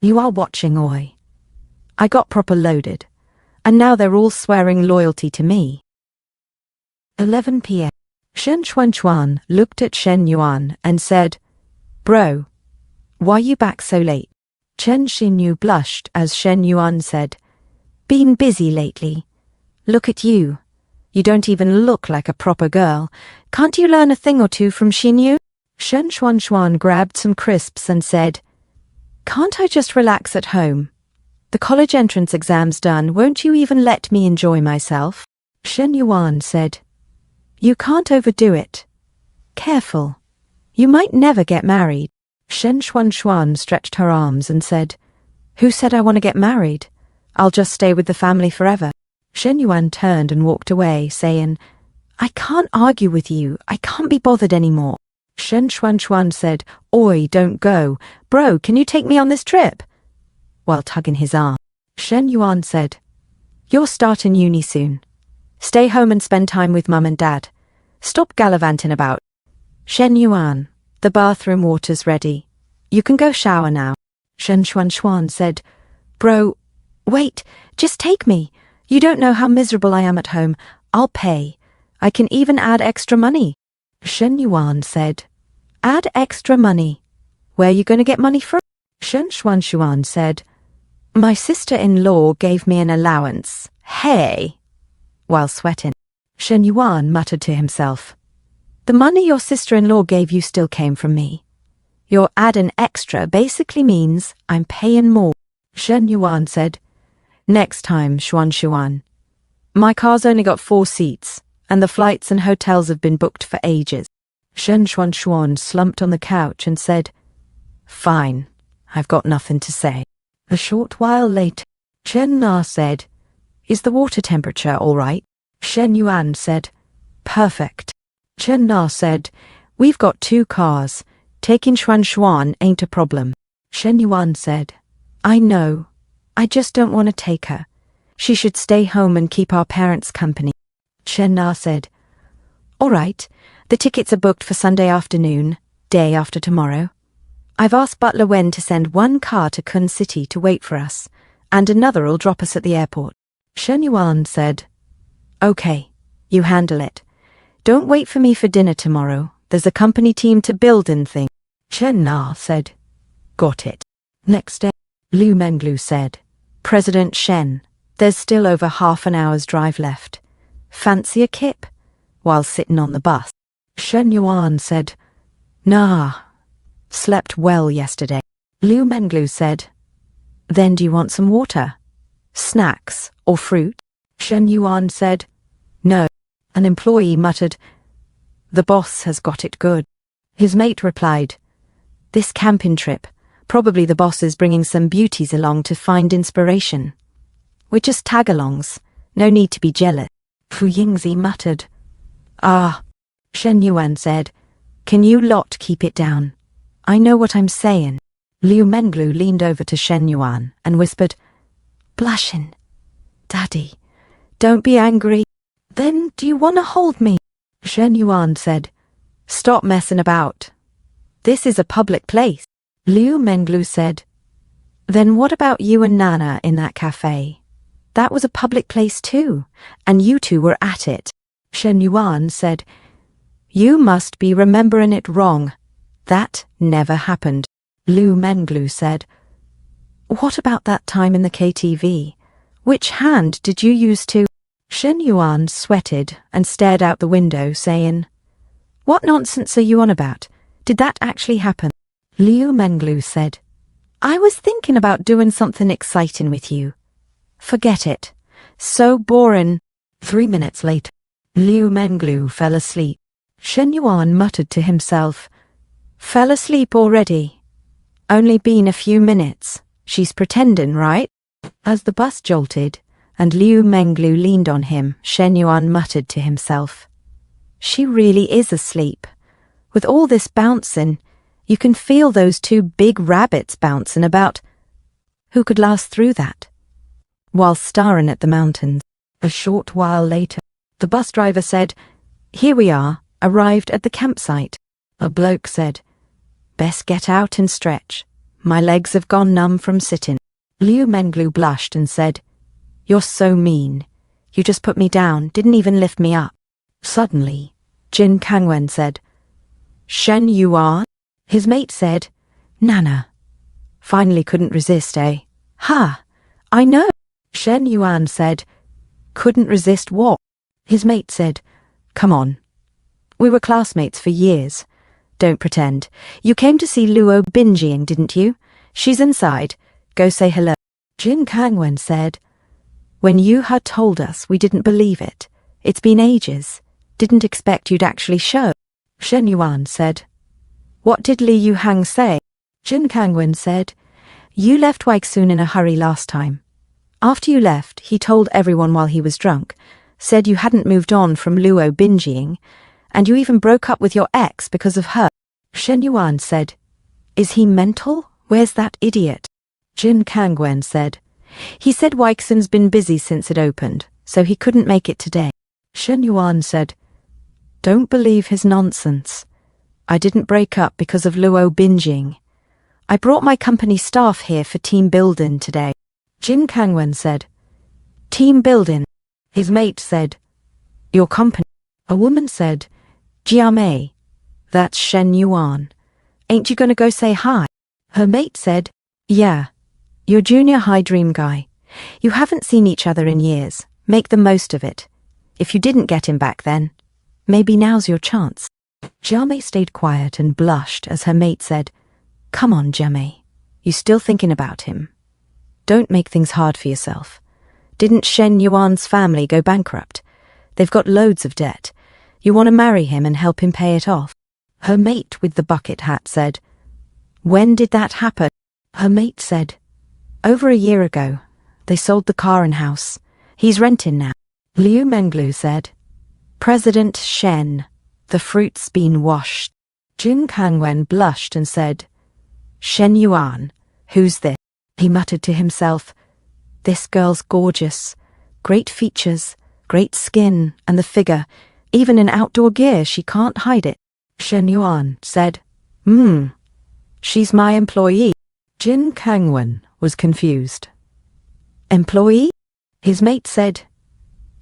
You are watching, oi. I got proper loaded, and now they're all swearing loyalty to me. 11 p.m. Shen Chuan looked at Shen Yuan and said, Bro, why you back so late? Chen Xinyu blushed as Shen Yuan said, Been busy lately. Look at you. You don't even look like a proper girl. Can't you learn a thing or two from Xinyu? Shen Chuan grabbed some crisps and said, Can't I just relax at home? The college entrance exam's done, won't you even let me enjoy myself? Shen Yuan said, You can't overdo it. Careful. You might never get married. Shen Chuan stretched her arms and said, Who said I want to get married? I'll just stay with the family forever. Shen Yuan turned and walked away, saying, I can't argue with you. I can't be bothered anymore. Shen Chuan said, Oi, don't go. Bro, can you take me on this trip? While tugging his arm. Shen Yuan said, You're starting uni soon. Stay home and spend time with mum and dad. Stop gallivanting about. Shen Yuan, the bathroom water's ready. You can go shower now. Shen Chuan said, Bro, wait, just take me. You don't know how miserable I am at home. I'll pay. I can even add extra money. Shen Yuan said, Add extra money. Where are you going to get money from? Shen Chuan said, My sister-in-law gave me an allowance. Hey! While sweating. Shen Yuan muttered to himself, The money your sister-in-law gave you still came from me. Your adding extra basically means I'm paying more. Shen Yuan said, Next time, Xuan. My car's only got 4 seats, and the flights and hotels have been booked for ages. Shen Xuan slumped on the couch and said, Fine, I've got nothing to say. A short while later, Chen Na said, Is the water temperature all right? Shen Yuan said, Perfect. Chen Na said, We've got 2 cars. Taking Xuan ain't a problem. Shen Yuan said, I know. I just don't want to take her. She should stay home and keep our parents company. Chen Na said, All right, the tickets are booked for Sunday afternoon, day after tomorrow. I've asked Butler Wen to send 1 car to Kun City to wait for us, and another will drop us at the airport. Shen Yuan said, Okay, you handle it. Don't wait for me for dinner tomorrow. There's a company team to build in thing. Chen Na said, Got it. Next day, Liu Menglu said, President Shen, there's still over half an hour's drive left. Fancy a kip? While sitting on the bus. Shen Yuan said, Nah. Slept well yesterday. Liu Menglu said, Then do you want some water? Snacks or fruit? Shen Yuan said, No. An employee muttered, The boss has got it good. His mate replied, This camping trip, probably the boss is bringing some beauties along to find inspiration. We're just tag-alongs, no need to be jealous. Fu Yingzi muttered, Ah. Shen Yuan said, Can you lot keep it down? I know what I'm saying. Liu Menglu leaned over to Shen Yuan and whispered, Blushing. Daddy, don't be angry. Then do you want to hold me? Shen Yuan said, Stop messing about. This is a public place. Liu Menglu said, Then what about you and Nana in that cafe? That was a public place too, and you 2 were at it. Shen Yuan said, You must be remembering it wrong. That never happened. Liu Menglu said, What about that time in the KTV? Which hand did you use to? Shen Yuan sweated and stared out the window, saying, What nonsense are you on about? Did that actually happen? Liu Menglu said, I was thinking about doing something exciting with you. Forget it. So boring. 3 minutes later, Liu Menglu fell asleep. Shen Yuan muttered to himself, Fell asleep already? Only been a few minutes. She's pretending, right? As the bus jolted, and Liu Menglu leaned on him, Shen Yuan muttered to himself, She really is asleep. With all this bouncing, you can feel those 2 big rabbits bouncing about. Who could last through that? While staring at the mountains. A short while later, the bus driver said, Here we are, arrived at the campsite. A bloke said, Best get out and stretch. My legs have gone numb from sitting. Liu Menglu blushed and said, You're so mean. You just put me down, didn't even lift me up. Suddenly, Jin Kangwen said, Shen Yuan? His mate said, Nana. Finally couldn't resist, eh? Ha! I know. Shen Yuan said, Couldn't resist what? His mate said, Come on. We were classmates for years. Don't pretend. You came to see Luo binging, didn't you? She's inside. Go say hello. Jin Kangwen said, When you had told us, we didn't believe it. It's been ages. Didn't expect you'd actually show. Shen Yuan said, What did Li Yuhang say? Jin Kangwen said, You left Weixun in a hurry last time. After you left, he told everyone while he was drunk, said you hadn't moved on from Luo binging, and you even broke up with your ex because of her. Shen Yuan said, Is he mental? Where's that idiot? Jin Kangwen said, He said Weixun's been busy since it opened, so he couldn't make it today. Shen Yuan said, Don't believe his nonsense. I didn't break up because of Luo binging. I brought my company staff here for team building today. Jin Kangwen said, Team building? His mate said, Your company? A woman said, Jiamei, that's Shen Yuan. Ain't you gonna go say hi? Her mate said, Yeah, your junior high dream guy. You haven't seen each other in years. Make the most of it. If you didn't get him back then, maybe now's your chance. Jiamei stayed quiet and blushed as her mate said, Come on, Jiamei. You still thinking about him? Don't make things hard for yourself. Didn't Shen Yuan's family go bankrupt? They've got loads of debt. You want to marry him and help him pay it off. Her mate with the bucket hat said, When did that happen? Her mate said, Over a year ago. They sold the car and house. He's renting now. Liu Menglu said, President Shen, the fruit's been washed. Jin Kangwen blushed and said, Shen Yuan, who's this? He muttered to himself, This girl's gorgeous. Great features, great skin, and the figure. Even in outdoor gear, she can't hide it. Shen Yuan said, She's my employee. Jin Kangwen was confused. Employee? His mate said,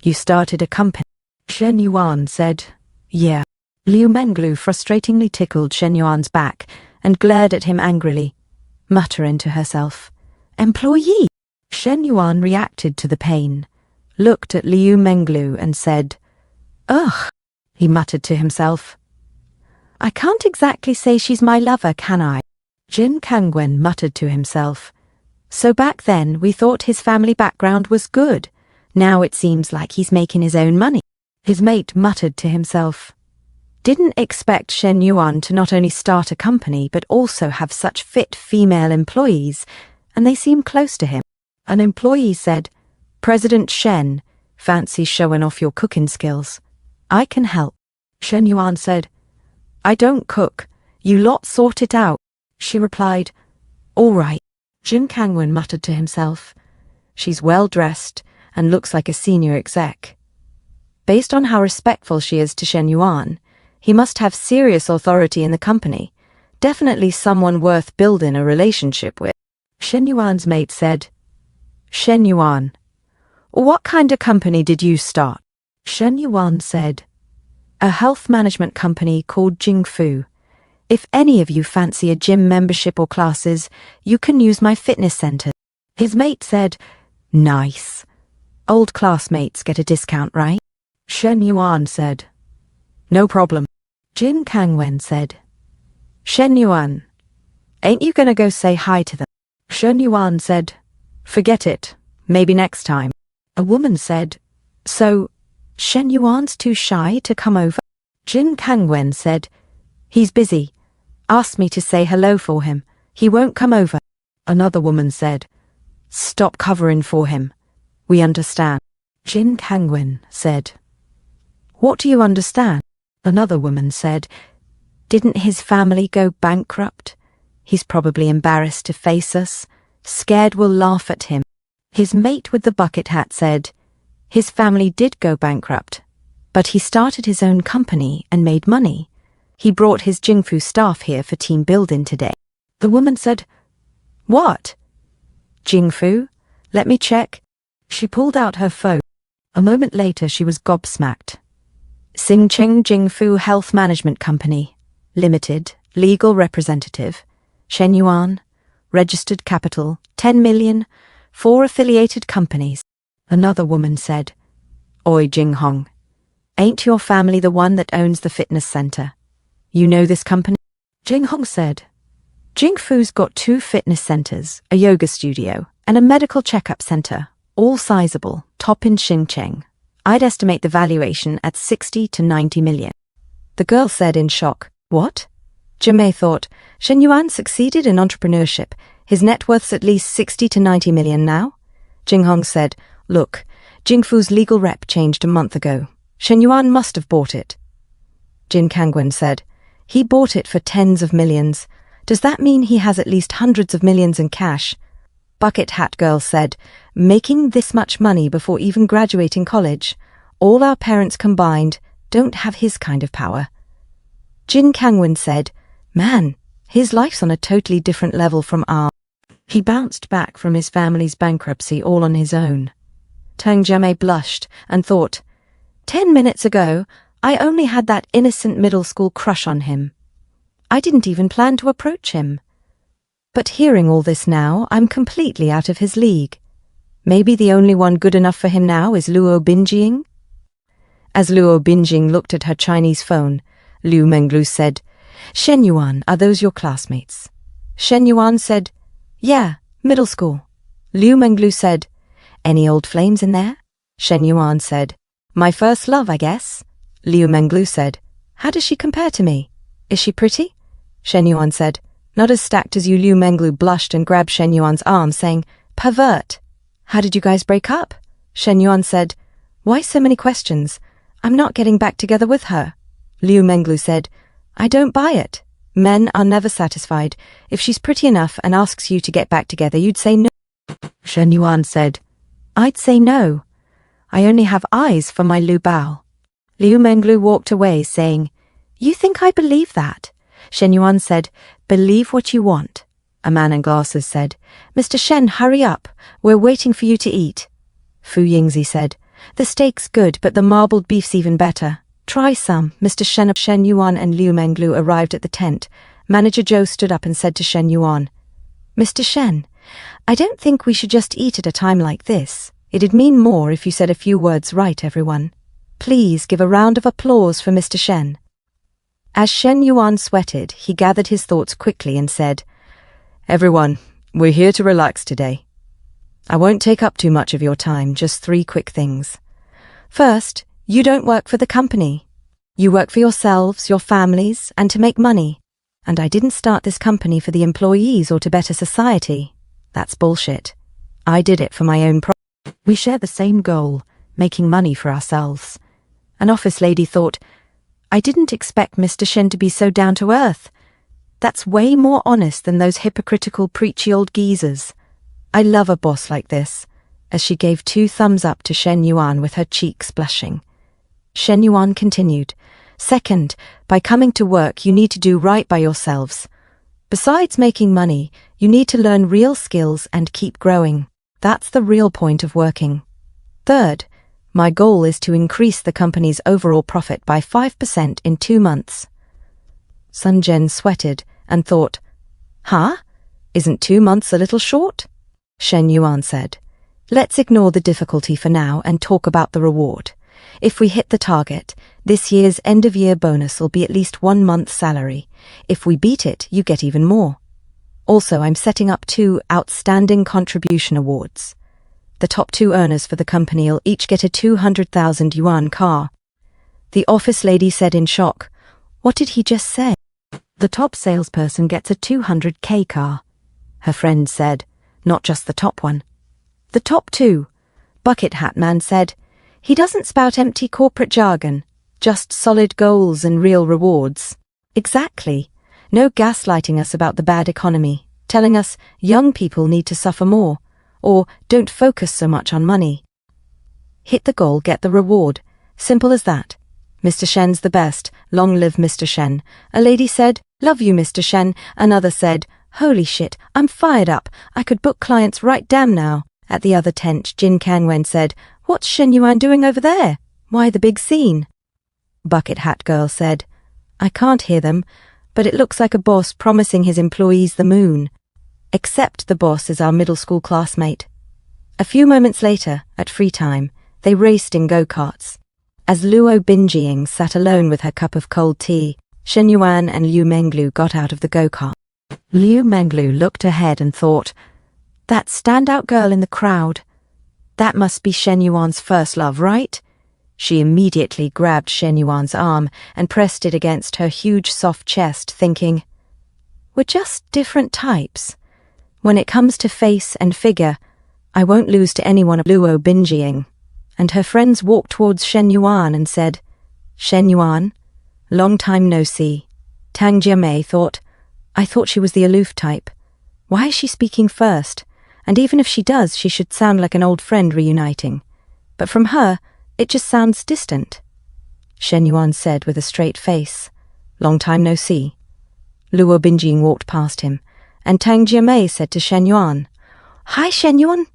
You started a company. Shen Yuan said, Yeah. Liu Menglu frustratingly tickled Shen Yuan's back and glared at him angrily, muttering to herself, Employee? Shen Yuan reacted to the pain, looked at Liu Menglu and said, Ugh, he muttered to himself. I can't exactly say she's my lover, can I? Jin Kangwen muttered to himself. So back then we thought his family background was good. Now it seems like he's making his own money. His mate muttered to himself. Didn't expect Shen Yuan to not only start a company but also have such fit female employees, and they seem close to him. An employee said, President Shen, fancy showing off your cooking skills. I can help. Shen Yuan said, I don't cook. You lot sort it out. She replied, All right. Jin Kangwen muttered to himself. She's well dressed and looks like a senior exec. Based on how respectful she is to Shen Yuan, he must have serious authority in the company. Definitely someone worth building a relationship with. Shen Yuan's mate said, Shen Yuan, what kind of company did you start? Shen Yuan said, A health management company called Jingfu. If any of you fancy a gym membership or classes, you can use my fitness center. His mate said, Nice. Old classmates get a discount, right? Shen Yuan said, No problem. Jin Kangwen said, Shen Yuan, ain't you gonna go say hi to them? Shen Yuan said, Forget it. Maybe next time. A woman said, So, Shen Yuan's too shy to come over? Jin Kangwen said, He's busy. Asked me to say hello for him. He won't come over. Another woman said, Stop covering for him. We understand. Jin Kangwen said, What do you understand? Another woman said, Didn't his family go bankrupt? He's probably embarrassed to face us, scared we'll laugh at him. His mate with the bucket hat said, His family did go bankrupt, but he started his own company and made money. He brought his Jingfu staff here for team building today. The woman said, What? Jingfu? Let me check. She pulled out her phone. A moment later she was gobsmacked. Xingcheng Jingfu Health Management Company, Limited, legal representative, Shen Yuan, registered capital, 10 million, 4 affiliated companies. Another woman said, Oi Jinghong, ain't your family the one that owns the fitness center? You know this company? Jinghong said, Jingfu's got 2 fitness centers, a yoga studio, and a medical checkup center, all sizable, top in Xincheng. I'd estimate the valuation at 60 to 90 million. The girl said in shock, What? Jimei thought, Shen Yuan succeeded in entrepreneurship. His net worth's at least 60 to 90 million now? Jinghong said, Look, Jingfu's legal rep changed a month ago. Shen Yuan must have bought it. Jin Kangwen said, He bought it for tens of millions. Does that mean he has at least hundreds of millions in cash? Bucket Hat Girl said, Making this much money before even graduating college. All our parents combined don't have his kind of power. Jin Kangwen said, Man, his life's on a totally different level from ours. He bounced back from his family's bankruptcy all on his own. Tang Jiamei blushed and thought, 10 minutes ago, I only had that innocent middle school crush on him. I didn't even plan to approach him. But hearing all this now, I'm completely out of his league. Maybe the only one good enough for him now is Luo Binjing? As Luo Binjing looked at her Chinese phone, Liu Menglu said, Shen Yuan, are those your classmates? Shen Yuan said, Yeah, middle school. Liu Menglu said, Any old flames in there? Shen Yuan said, My first love, I guess. Liu Menglu said, How does she compare to me? Is she pretty? Shen Yuan said, Not as stacked as you. Liu Menglu blushed and grabbed Shen Yuan's arm, saying, Pervert. How did you guys break up? Shen Yuan said, Why so many questions? I'm not getting back together with her. Liu Menglu said, I don't buy it. Men are never satisfied. If she's pretty enough and asks you to get back together, you'd say no. Shen Yuan said, I'd say no. I only have eyes for my Lu Bao. Liu Menglu walked away, saying, You think I believe that? Shen Yuan said, Believe what you want. A man in glasses said, Mr. Shen, hurry up. We're waiting for you to eat. Fu Yingzi said, The steak's good, but the marbled beef's even better. Try some. Mr. Shen Yuan and Liu Menglu arrived at the tent. Manager Zhou stood up and said to Shen Yuan, Mr. Shen, I don't think we should just eat at a time like this. It'd mean more if you said a few words right, everyone. Please give a round of applause for Mr. Shen. As Shen Yuan sweated, he gathered his thoughts quickly and said, Everyone, we're here to relax today. I won't take up too much of your time, just 3 quick things. First, you don't work for the company. You work for yourselves, your families, and to make money. And I didn't start this company for the employees or to better society. That's bullshit. I did it for my own profit. We share the same goal, making money for ourselves. An office lady thought, I didn't expect Mr. Shen to be so down to earth. That's way more honest than those hypocritical, preachy old geezers. I love a boss like this, as she gave 2 thumbs up to Shen Yuan with her cheeks blushing. Shen Yuan continued, Second, by coming to work, you need to do right by yourselves. Besides making money, you need to learn real skills and keep growing. That's the real point of working. Third, my goal is to increase the company's overall profit by 5% in 2 months. Sun Zhen sweated and thought, Huh? Isn't 2 months a little short? Shen Yuan said, Let's ignore the difficulty for now and talk about the reward. If we hit the target, this year's end-of-year bonus will be at least 1 month's salary. If we beat it, you get even more. Also, I'm setting up 2 outstanding contribution awards. The top 2 earners for the company will each get a 200,000 yuan car. The office lady said in shock, What did he just say? The top salesperson gets a 200k car. Her friend said, Not just the top one. The top 2. Bucket Hat Man said, He doesn't spout empty corporate jargon, just solid goals and real rewards. Exactly. No gaslighting us about the bad economy, telling us young people need to suffer more, or don't focus so much on money. Hit the goal, get the reward. Simple as that. Mr. Shen's the best. Long live Mr. Shen. A lady said, Love you, Mr. Shen. Another said, Holy shit, I'm fired up. I could book clients right damn now. At the other tent, Jin Kangwen said, What's Shen Yuan doing over there? Why the big scene? Bucket Hat Girl said, I can't hear them, but it looks like a boss promising his employees the moon. Except the boss is our middle school classmate. A few moments later, at free time, they raced in go-karts. As Luo Binjing sat alone with her cup of cold tea, Shen Yuan and Liu Menglu got out of the go-kart. Liu Menglu looked ahead and thought, that standout girl in the crowd. That must be Shen Yuan's first love, right? She immediately grabbed Shen Yuan's arm and pressed it against her huge soft chest, thinking, we're just different types. When it comes to face and figure, I won't lose to anyone of Luo Binjing. And her friends walked towards Shen Yuan and said, Shen Yuan, long time no see. Tang Jiamei thought, I thought she was the aloof type. Why is she speaking first? And even if she does, she should sound like an old friend reuniting. But from her, it just sounds distant. Shen Yuan said with a straight face, long time no see. Luo Binjing walked past him, and Tang Jiamei said to Shen Yuan, Hi, Shen Yuan.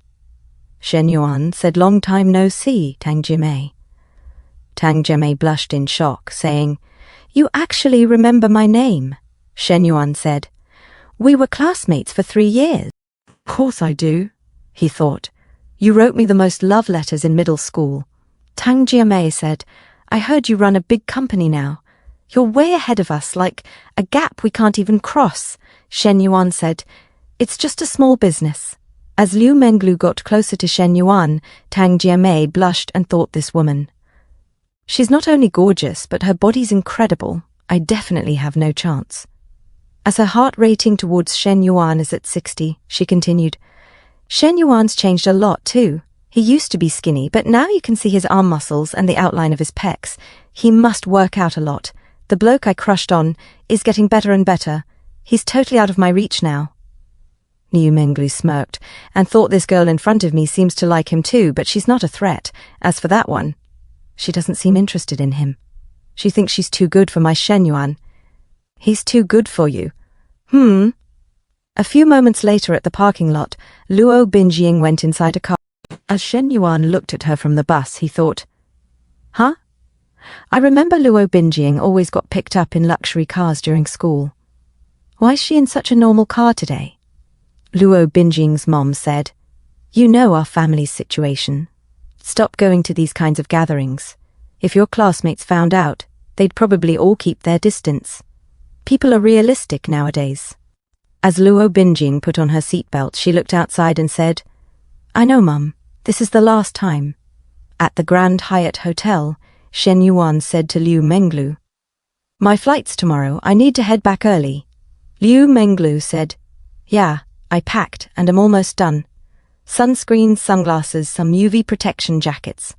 Shen Yuan said, long time no see, Tang Jiamei. Tang Jiamei blushed in shock, saying, You actually remember my name. Shen Yuan said, We were classmates for 3 years. Of course I do, he thought. You wrote me the most love letters in middle school. Tang Jiamei said, I heard you run a big company now. You're way ahead of us, like a gap we can't even cross. Shen Yuan said, It's just a small business. As Liu Menglu got closer to Shen Yuan, Tang Jiamei blushed and thought this woman. She's not only gorgeous, but her body's incredible. I definitely have no chance. As her heart rating towards Shen Yuan is at 60, she continued, Shen Yuan's changed a lot too. He used to be skinny, but now you can see his arm muscles and the outline of his pecs. He must work out a lot. The bloke I crushed on is getting better and better. He's totally out of my reach now. Liu Menglu smirked and thought this girl in front of me seems to like him too, but she's not a threat. As for that one, she doesn't seem interested in him. She thinks she's too good for my Shen Yuan. He's too good for you. A few moments later at the parking lot, Luo Binjing went inside a car. As Shen Yuan looked at her from the bus, he thought, Huh? I remember Luo Binjing always got picked up in luxury cars during school. Why is she in such a normal car today? Luo Binjing's mom said, You know our family's situation. Stop going to these kinds of gatherings. If your classmates found out, they'd probably all keep their distance. People are realistic nowadays. As Luo Binjing put on her seatbelt, she looked outside and said, I know, Mum. This is the last time. At the Grand Hyatt Hotel, Shen Yuan said to Liu Menglu, My flight's tomorrow. I need to head back early. Liu Menglu said, Yeah, I packed and am almost done. Sunscreen, sunglasses, some UV protection jackets.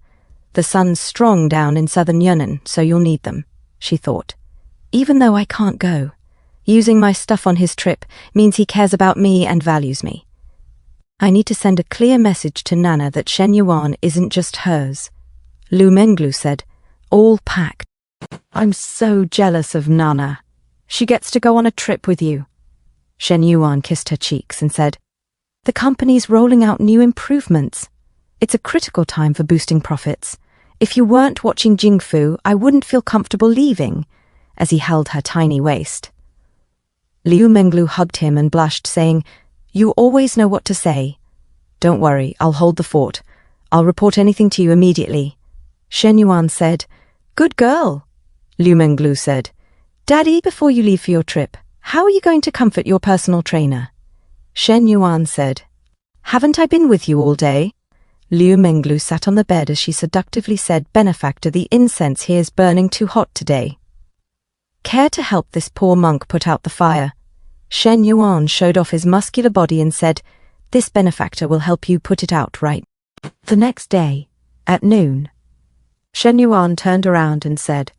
The sun's strong down in southern Yunnan, so you'll need them, she thought. Even though I can't go, using my stuff on his trip means he cares about me and values me. I need to send a clear message to Nana that Shen Yuan isn't just hers. Liu Menglu said, all packed. I'm so jealous of Nana. She gets to go on a trip with you. Shen Yuan kissed her cheeks and said, The company's rolling out new improvements. It's a critical time for boosting profits. If you weren't watching Jingfu, I wouldn't feel comfortable leaving, as he held her tiny waist. Liu Menglu hugged him and blushed, saying, You always know what to say. Don't worry, I'll hold the fort. I'll report anything to you immediately. Shen Yuan said, Good girl. Liu Menglu said, Daddy, before you leave for your trip, how are you going to comfort your personal trainer? Shen Yuan said, Haven't I been with you all day? Liu Menglu sat on the bed as she seductively said, Benefactor, the incense here is burning too hot today. Care to help this poor monk put out the fire? Shen Yuan showed off his muscular body and said, This benefactor will help you put it out right. The next day, at noon, Shen Yuan turned around and said,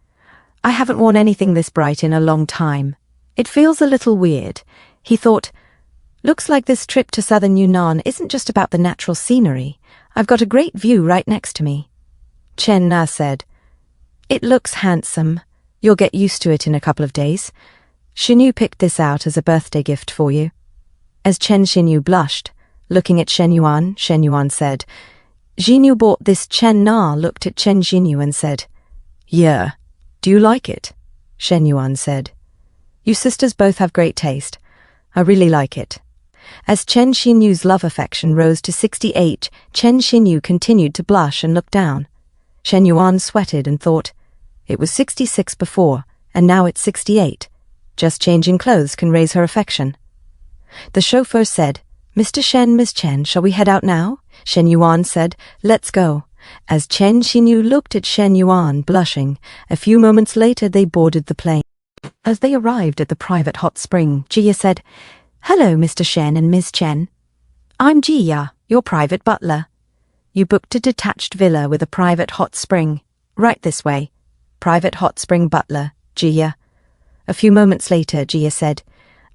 I haven't worn anything this bright in a long time. It feels a little weird. He thought, Looks like this trip to southern Yunnan isn't just about the natural scenery. I've got a great view right next to me. Chen Na said, It looks handsome. You'll get used to it in a couple of days. Shinu picked this out as a birthday gift for you. As Chen Xinyu blushed, looking at Shen Yuan said, Xinyu bought this. Chen Na looked at Chen Xinyu and said, Yeah, do you like it? Shen Yuan said, You sisters both have great taste. I really like it. As Chen Xinyu's love affection rose to 68, Chen Xinyu continued to blush and look down. Shen Yuan sweated and thought, It was 66 before, and now it's 68. Just changing clothes can raise her affection. The chauffeur said, Mr. Shen, Miss Chen, shall we head out now? Shen Yuan said, Let's go. As Chen Xinyu looked at Shen Yuan, blushing, a few moments later they boarded the plane. As they arrived at the private hot spring, Jia said, Hello, Mr. Shen and Miss Chen. I'm Jia, your private butler. You booked a detached villa with a private hot spring. Right this way. Private hot spring butler, Jia. A few moments later, Jia said,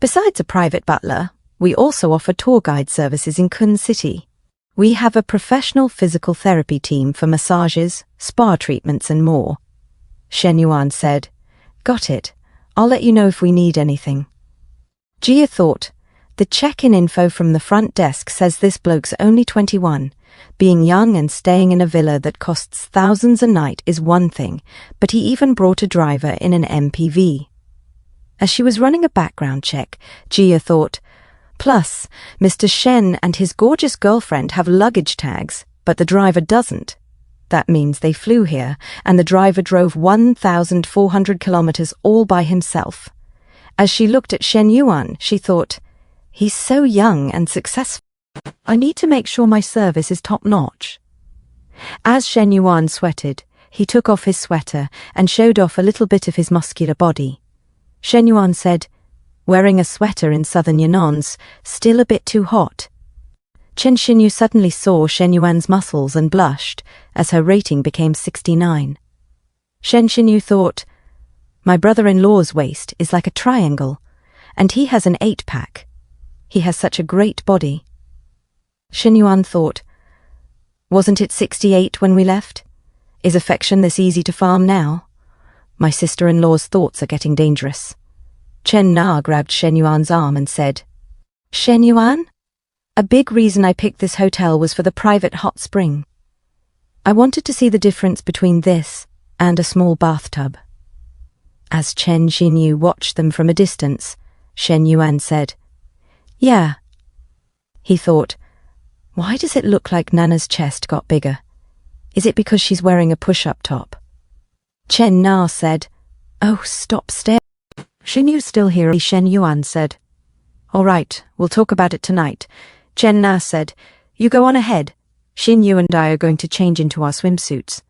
Besides a private butler, we also offer tour guide services in Kun City. We have a professional physical therapy team for massages, spa treatments and more. Shen Yuan said, Got it. I'll let you know if we need anything. Jia thought, The check-in info from the front desk says this bloke's only 21. Being young and staying in a villa that costs thousands a night is one thing, but he even brought a driver in an MPV. As she was running a background check, Jia thought, Plus, Mr. Shen and his gorgeous girlfriend have luggage tags, but the driver doesn't. That means they flew here, and the driver drove 1,400 kilometers all by himself. As she looked at Shen Yuan, she thought, He's so young and successful. I need to make sure my service is top-notch. As Shen Yuan sweated, he took off his sweater and showed off a little bit of his muscular body. Shen Yuan said, Wearing a sweater in southern Yunan's still a bit too hot. Chen Xinyu suddenly saw Shen Yuan's muscles and blushed as her rating became 69. Shen Xinyu thought, My brother-in-law's waist is like a triangle, and he has an 8-pack. He has such a great body. Shen Yuan thought, Wasn't it 68 when we left? Is affection this easy to farm now? My sister-in-law's thoughts are getting dangerous. Chen Na grabbed Shen Yuan's arm and said, Shen Yuan? A big reason I picked this hotel was for the private hot spring. I wanted to see the difference between this and a small bathtub. As Chen Xinyu watched them from a distance, Shen Yuan said, Yeah. He thought, Why does it look like Nana's chest got bigger? Is it because she's wearing a push-up top? Chen Na said, Oh, stop staring. Xinyu's still here. Shen Yuan said, All right, we'll talk about it tonight. Chen Na said, You go on ahead. Xinyu and I are going to change into our swimsuits.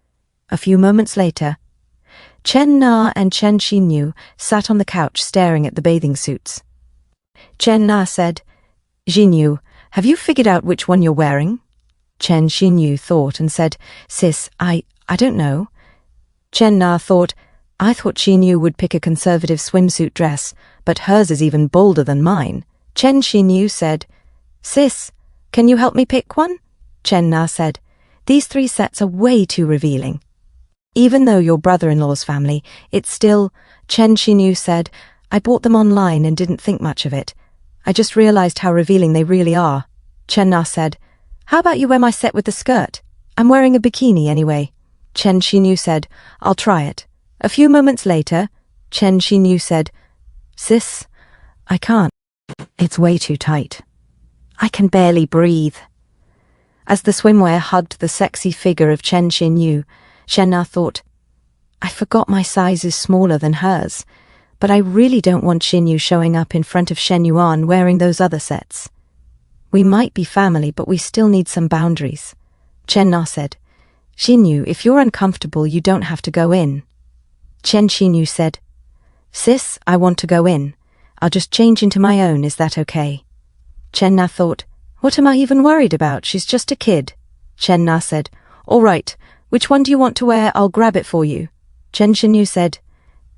A few moments later, Chen Na and Chen Xinyu sat on the couch staring at the bathing suits. Chen Na said, Xinyu, have you figured out which one you're wearing? Chen Xinyu thought and said, Sis, I don't know. Chen Na thought, I thought Xinyu would pick a conservative swimsuit dress, but hers is even bolder than mine. Chen Xinyu said, Sis, can you help me pick one? Chen Na said, These 3 sets are way too revealing. Even though your brother-in-law's family, it's still, Chen Xinyu said, I bought them online and didn't think much of it. I just realized how revealing they really are. Chen Na said, How about you wear my set with the skirt? I'm wearing a bikini anyway. Chen Xinyu said, I'll try it. A few moments later, Chen Xinyu said, Sis, I can't. It's way too tight. I can barely breathe. As the swimwear hugged the sexy figure of Chen Xinyu, Shen Na thought, I forgot my size is smaller than hers, but I really don't want Xinyu showing up in front of Shen Yuan wearing those other sets. We might be family, but we still need some boundaries. Chen Na said, Xinyu, if you're uncomfortable, you don't have to go in. Chen Xinyu said, Sis, I want to go in. I'll just change into my own, is that okay? Chen Na thought, What am I even worried about? She's just a kid. Chen Na said, All right, which one do you want to wear? I'll grab it for you. Chen Xinyu said,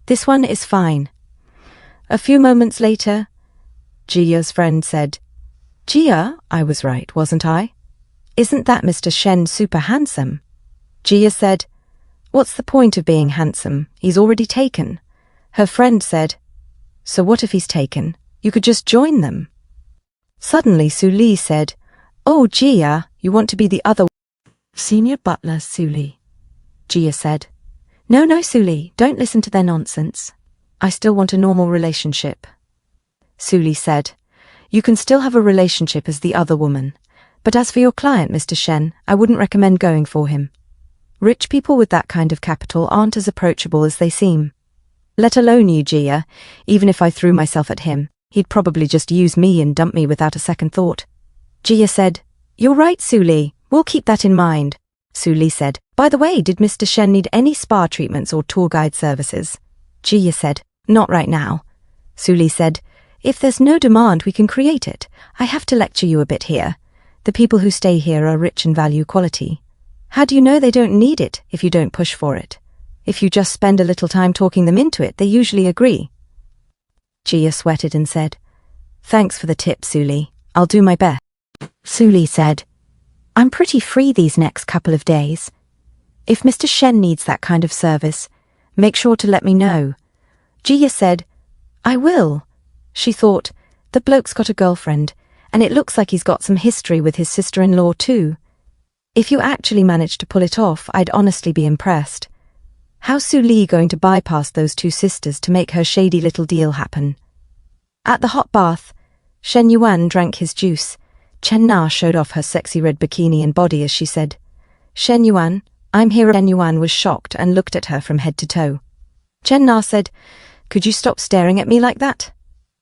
This one is fine. A few moments later, Jia's friend said, Jia, I was right, wasn't I? Isn't that Mr. Shen super handsome? Jia said, What's the point of being handsome? He's already taken. Her friend said, So what if he's taken? You could just join them. Suddenly Su Li said, "Oh, Jia, you want to be the other senior butler, Su Li?" Jia said, No, Su Li, don't listen to their nonsense. I still want a normal relationship." Su Li said, "You can still have a relationship as the other woman. But as for your client, Mr. Shen, I wouldn't recommend going for him. Rich people with that kind of capital aren't as approachable as they seem. Let alone you, Jia. Even if I threw myself at him, he'd probably just use me and dump me without a second thought." Jia said, "You're right, Su Li. We'll keep that in mind." Su Li said, "By the way, did Mr. Shen need any spa treatments or tour guide services?" Jia said, "Not right now." Su Li said, "If there's no demand, we can create it. I have to lecture you a bit here. The people who stay here are rich and value quality. How do you know they don't need it if you don't push for it? If you just spend a little time talking them into it, they usually agree." Jia sweated and said, "Thanks for the tip, Su Li. I'll do my best." Su Li said, "I'm pretty free these next couple of days. If Mr. Shen needs that kind of service, make sure to let me know." Jia said, "I will." She thought, the bloke's got a girlfriend, and it looks like he's got some history with his sister-in-law too. If you actually manage to pull it off, I'd honestly be impressed. How's Su Li going to bypass those two sisters to make her shady little deal happen? At the hot bath, Shen Yuan drank his juice. Chen Na showed off her sexy red bikini and body as she said, "Shen Yuan, I'm here." Shen Yuan was shocked and looked at her from head to toe. Chen Na said, "Could you stop staring at me like that?"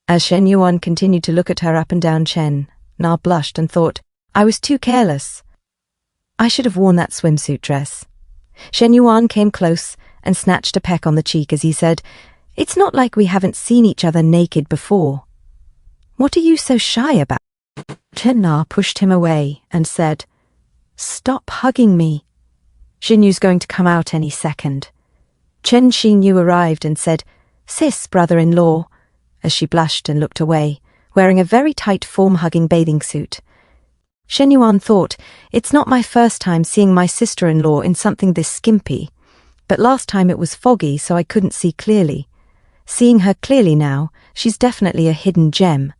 As Shen Yuan continued to look at her up and down, Chen Na blushed and thought, "I was too careless. I should have worn that swimsuit dress." Shen Yuan came close and snatched a peck on the cheek as he said, "It's not like we haven't seen each other naked before. What are you so shy about?" Chen Na pushed him away and said, "Stop hugging me. Xinyu's going to come out any second." Chen Xinyu arrived and said, "Sis, brother-in-law," as she blushed and looked away, wearing a very tight form-hugging bathing suit. Shen Yuan thought, "It's not my first time seeing my sister-in-law in something this skimpy, but last time it was foggy so I couldn't see clearly. Seeing her clearly now, she's definitely a hidden gem."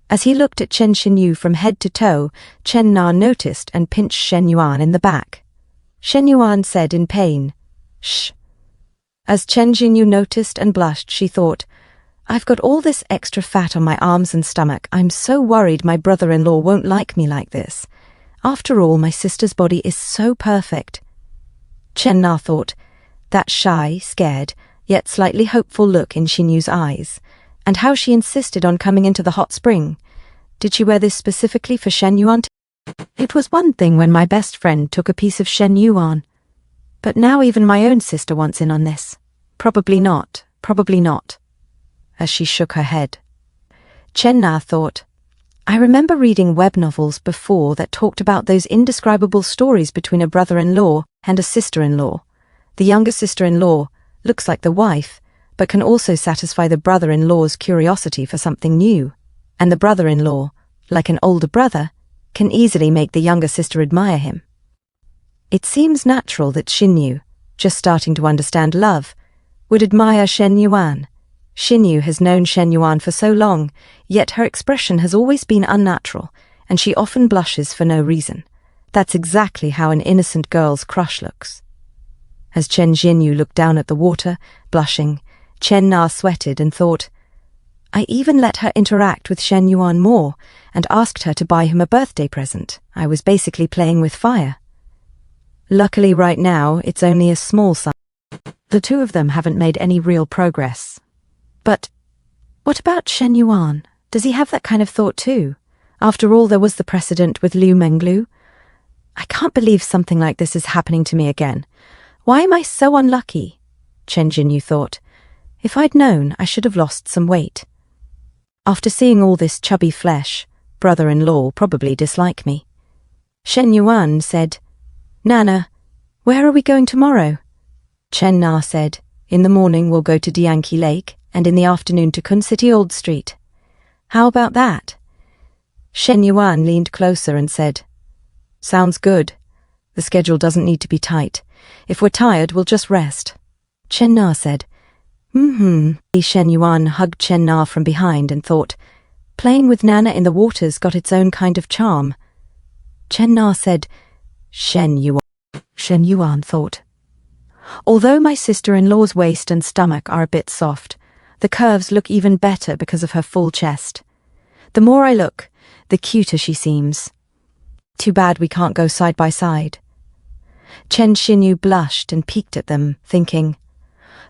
As he looked at Chen Xinyu from head to toe, Chen Na noticed and pinched Shen Yuan in the back. Shen Yuan said in pain, "Shh." As Chen Xinyu noticed and blushed, she thought, "I've got all this extra fat on my arms and stomach. I'm so worried my brother-in-law won't like me like this. After all, my sister's body is so perfect." Chen Na thought, that shy, scared, yet slightly hopeful look in Xinyu's eyes, and how she insisted on coming into the hot spring. Did she wear this specifically for Shen Yuan? It was one thing when my best friend took a piece of Shen Yuan, but now even my own sister wants in on this. Probably not, probably not. As she shook her head. Chen Na thought, I remember reading web novels before that talked about those indescribable stories between a brother-in-law and a sister-in-law. The younger sister-in-law looks like the wife, but can also satisfy the brother-in-law's curiosity for something new. And the brother-in-law, like an older brother, can easily make the younger sister admire him. It seems natural that Xinyu, just starting to understand love, would admire Shen Yuan. Xinyu has known Shen Yuan for so long, yet her expression has always been unnatural, and she often blushes for no reason. That's exactly how an innocent girl's crush looks. As Chen Xinyu looked down at the water, blushing, Chen Na sweated and thought, I even let her interact with Shen Yuan more and asked her to buy him a birthday present. I was basically playing with fire. Luckily right now, it's only a small sum. The two of them haven't made any real progress. But what about Shen Yuan? Does he have that kind of thought too? After all, there was the precedent with Liu Menglu. I can't believe something like this is happening to me again. Why am I so unlucky? Chen Jinyu thought. If I'd known, I should have lost some weight. After seeing all this chubby flesh, brother-in-law probably dislike me. Shen Yuan said, Nana, where are we going tomorrow? Chen Na said, in the morning we'll go to Dianqi Lake, and in the afternoon to Kun City Old Street. How about that? Shen Yuan leaned closer and said, Sounds good. The schedule doesn't need to be tight. If we're tired, we'll just rest. Chen Na said, Shen Yuan hugged Chen Na from behind and thought, Playing with Nana in the water's got its own kind of charm. Chen Na said, Shen Yuan thought. Although my sister-in-law's waist and stomach are a bit soft, the curves look even better because of her full chest. The more I look, the cuter she seems. Too bad we can't go side by side. Chen Xinyu blushed and peeked at them, thinking,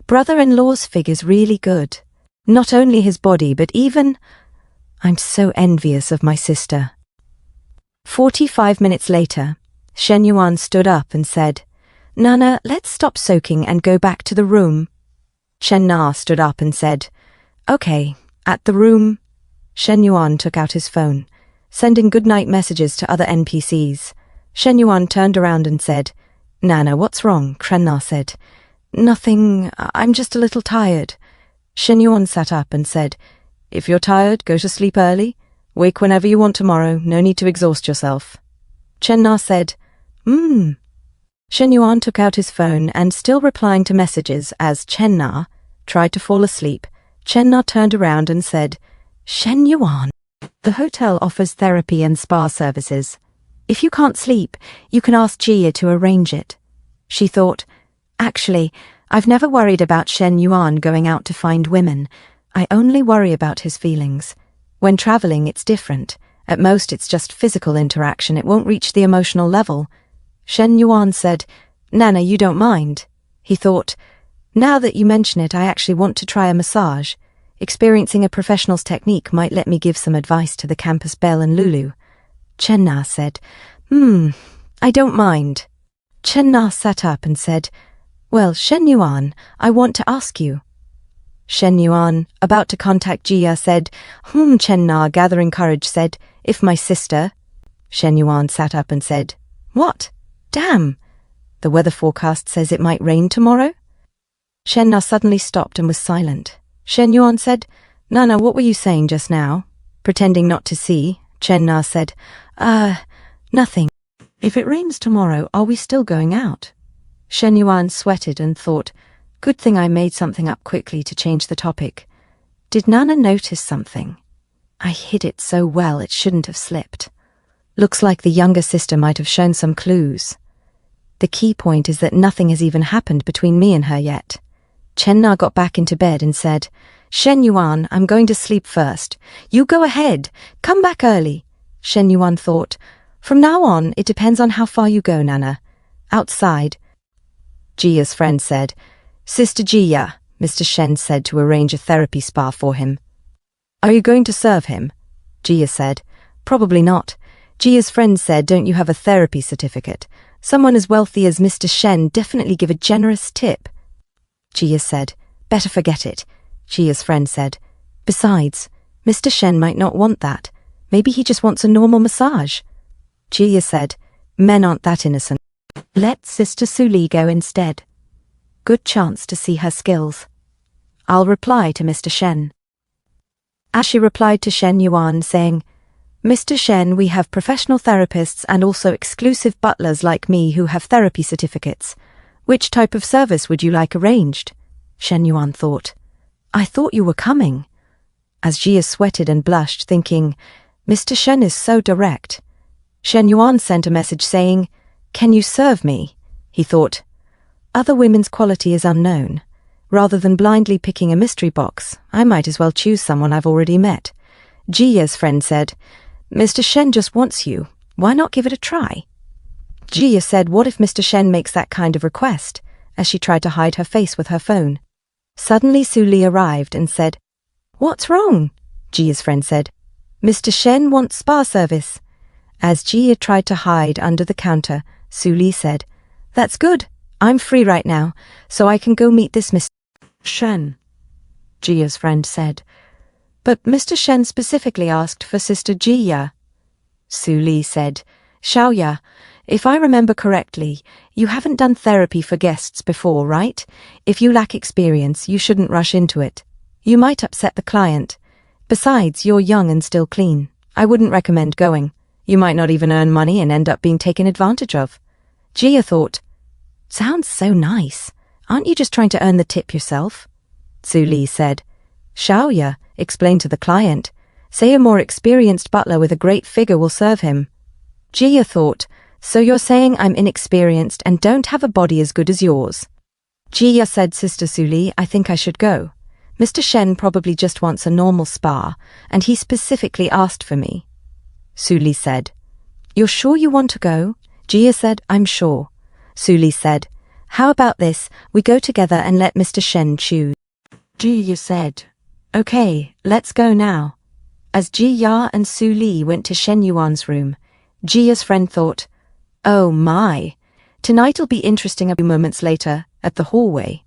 brother-in-law's figure's really good. Not only his body, but even... I'm so envious of my sister. 45 minutes later, Shen Yuan stood up and said, Nana, let's stop soaking and go back to the room. Shen Na stood up and said, Okay, at the room. Shen Yuan took out his phone, sending goodnight messages to other NPCs. Shen Yuan turned around and said, Nana, what's wrong? Shen Na said, Nothing, I'm just a little tired. Shen Yuan sat up and said, If you're tired, go to sleep early. Wake whenever you want tomorrow, no need to exhaust yourself. Chen Na said, Shen Yuan took out his phone and, still replying to messages as Chen Na, tried to fall asleep. Chen Na turned around and said, Shen Yuan, the hotel offers therapy and spa services. If you can't sleep, you can ask Jia to arrange it. She thought, Actually, I've never worried about Shen Yuan going out to find women. I only worry about his feelings. When traveling, it's different. At most, it's just physical interaction. It won't reach the emotional level. Shen Yuan said, Nana, you don't mind. He thought, Now that you mention it, I actually want to try a massage. Experiencing a professional's technique might let me give some advice to the campus belle and Lulu. Chen Na said, I don't mind. Chen Na sat up and said, Well, Shen Yuan, I want to ask you. Shen Yuan, about to contact Jia, said, Chen Na, gathering courage, said, If my sister... Shen Yuan sat up and said, What? Damn! The weather forecast says it might rain tomorrow? Shen Na suddenly stopped and was silent. Shen Yuan said, Nana, what were you saying just now? Pretending not to see, Chen Na said, Nothing. If it rains tomorrow, are we still going out? Shen Yuan sweated and thought, Good thing I made something up quickly to change the topic. Did Nana notice something? I hid it so well it shouldn't have slipped. Looks like the younger sister might have shown some clues. The key point is that nothing has even happened between me and her yet. Chen Na got back into bed and said, Shen Yuan, I'm going to sleep first. You go ahead. Come back early. Shen Yuan thought, From now on, it depends on how far you go, Nana. Outside. Jia's friend said, Sister Jia, Mr. Shen said to arrange a therapy spa for him. Are you going to serve him? Jia said, Probably not. Jia's friend said, Don't you have a therapy certificate? Someone as wealthy as Mr. Shen definitely give a generous tip. Jia said, Better forget it. Jia's friend said, Besides, Mr. Shen might not want that. Maybe he just wants a normal massage. Jia said, Men aren't that innocent. Let Sister Suli go instead. Good chance to see her skills. I'll reply to Mr. Shen. As she replied to Shen Yuan, saying, Mr. Shen, we have professional therapists and also exclusive butlers like me who have therapy certificates. Which type of service would you like arranged? Shen Yuan thought. I thought you were coming. As Jia sweated and blushed, thinking, Mr. Shen is so direct. Shen Yuan sent a message saying, Can you serve me? He thought, Other women's quality is unknown. Rather than blindly picking a mystery box, I might as well choose someone I've already met. Jia's friend said, Mr. Shen just wants you. Why not give it a try? Jia said, What if Mr. Shen makes that kind of request? As she tried to hide her face with her phone. Suddenly Suli arrived and said, What's wrong? Jia's friend said, Mr. Shen wants spa service. As Jia tried to hide under the counter, Suli said, That's good. I'm free right now, so I can go meet this Mr. Shen. Jia's friend said, But Mr. Shen specifically asked for Sister Jia. Suli said, Xiaoya, if I remember correctly, you haven't done therapy for guests before, right? If you lack experience, you shouldn't rush into it. You might upset the client. Besides, you're young and still clean. I wouldn't recommend going. You might not even earn money and end up being taken advantage of. Jia thought, Sounds so nice. Aren't you just trying to earn the tip yourself? Suli said, Xiaoya, explain to the client. Say a more experienced butler with a great figure will serve him. Jia thought, so you're saying I'm inexperienced and don't have a body as good as yours? Jia said, Sister Suli, I think I should go. Mr. Shen probably just wants a normal spa, and he specifically asked for me. Suli said, You're sure you want to go? Jia said, I'm sure. Suli said, How about this, we go together and let Mr. Shen choose. Jia said, Okay, let's go now. As Jia and Suli went to Shen Yuan's room, Jia's friend thought, Oh my, tonight'll be interesting. A few moments later, at the hallway,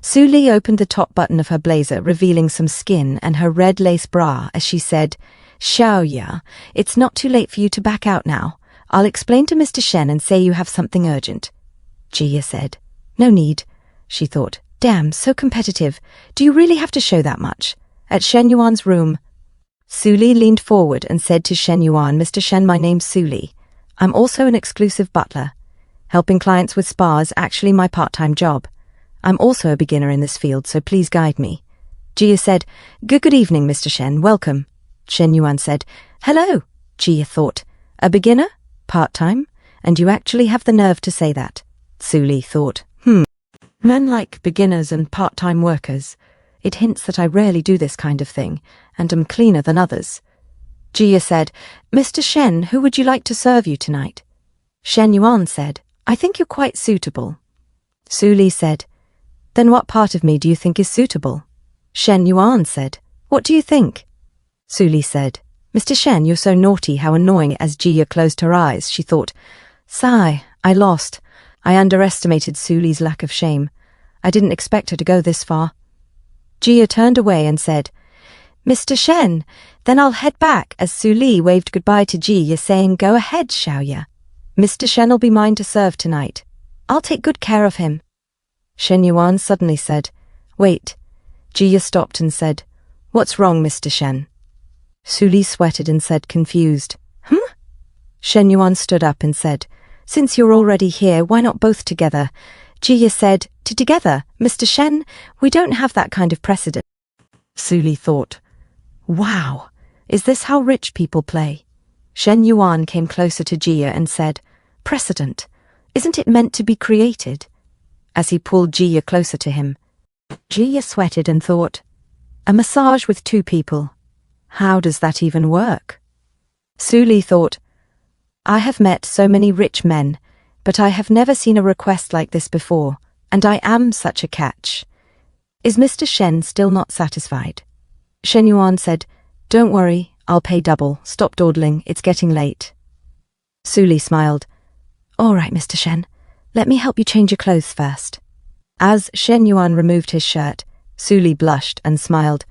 Suli opened the top button of her blazer, revealing some skin and her red lace bra as she said, Xiaoya, it's not too late for you to back out now. I'll explain to Mr. Shen and say you have something urgent. Jia said, No need. She thought, Damn, so competitive. Do you really have to show that much? At Shen Yuan's room, Suli leaned forward and said to Shen Yuan, Mr. Shen, my name's Suli. I'm also an exclusive butler. Helping clients with spas actually my part-time job. I'm also a beginner in this field, so please guide me. Jia said, Good evening, Mr. Shen, welcome. Shen Yuan said, Hello. Jia thought, A beginner? Part-time? And you actually have the nerve to say that. Suli thought, Men like beginners and part-time workers. It hints that I rarely do this kind of thing, and am cleaner than others. Jia said, Mr. Shen, who would you like to serve you tonight? Shen Yuan said, I think you're quite suitable. Suli said, Then what part of me do you think is suitable? Shen Yuan said, What do you think? Suli said, Mr. Shen, you're so naughty, how annoying. As Jia closed her eyes, she thought, Sigh, I lost. I underestimated Suli's lack of shame. I didn't expect her to go this far. Jia turned away and said, Mr. Shen, then I'll head back, as Suli waved goodbye to Jia, saying, Go ahead, Xiaoya. Mr. Shen'll be mine to serve tonight. I'll take good care of him. Shen Yuan suddenly said, Wait. Jia stopped and said, What's wrong, Mr. Shen? Suli sweated and said, confused, Shen Yuan stood up and said, Since you're already here, why not both together? Jia said, Together, Mr. Shen, we don't have that kind of precedent. Suli thought, Wow, is this how rich people play? Shen Yuan came closer to Jia and said, Precedent, isn't it meant to be created? As he pulled Jia closer to him, Jia sweated and thought, A massage with two people. How does that even work? Suli thought, I have met so many rich men, but I have never seen a request like this before, and I am such a catch. Is Mr. Shen still not satisfied? Shen Yuan said, Don't worry, I'll pay double. Stop dawdling, it's getting late. Suli smiled. All right, Mr. Shen, let me help you change your clothes first. As Shen Yuan removed his shirt, Suli blushed and smiled.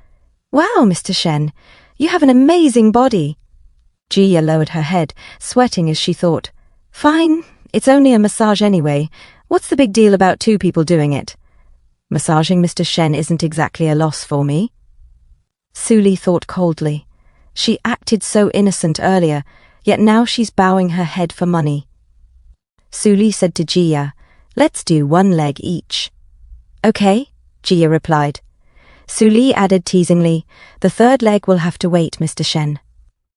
Wow, Mr. Shen, you have an amazing body. Jia lowered her head, sweating as she thought, Fine, it's only a massage anyway. What's the big deal about two people doing it? Massaging Mr. Shen isn't exactly a loss for me. Suli thought coldly. She acted so innocent earlier, yet now she's bowing her head for money. Suli said to Jia, Let's do one leg each. Okay, Jia replied. Suli added teasingly, The third leg will have to wait, Mr. Shen.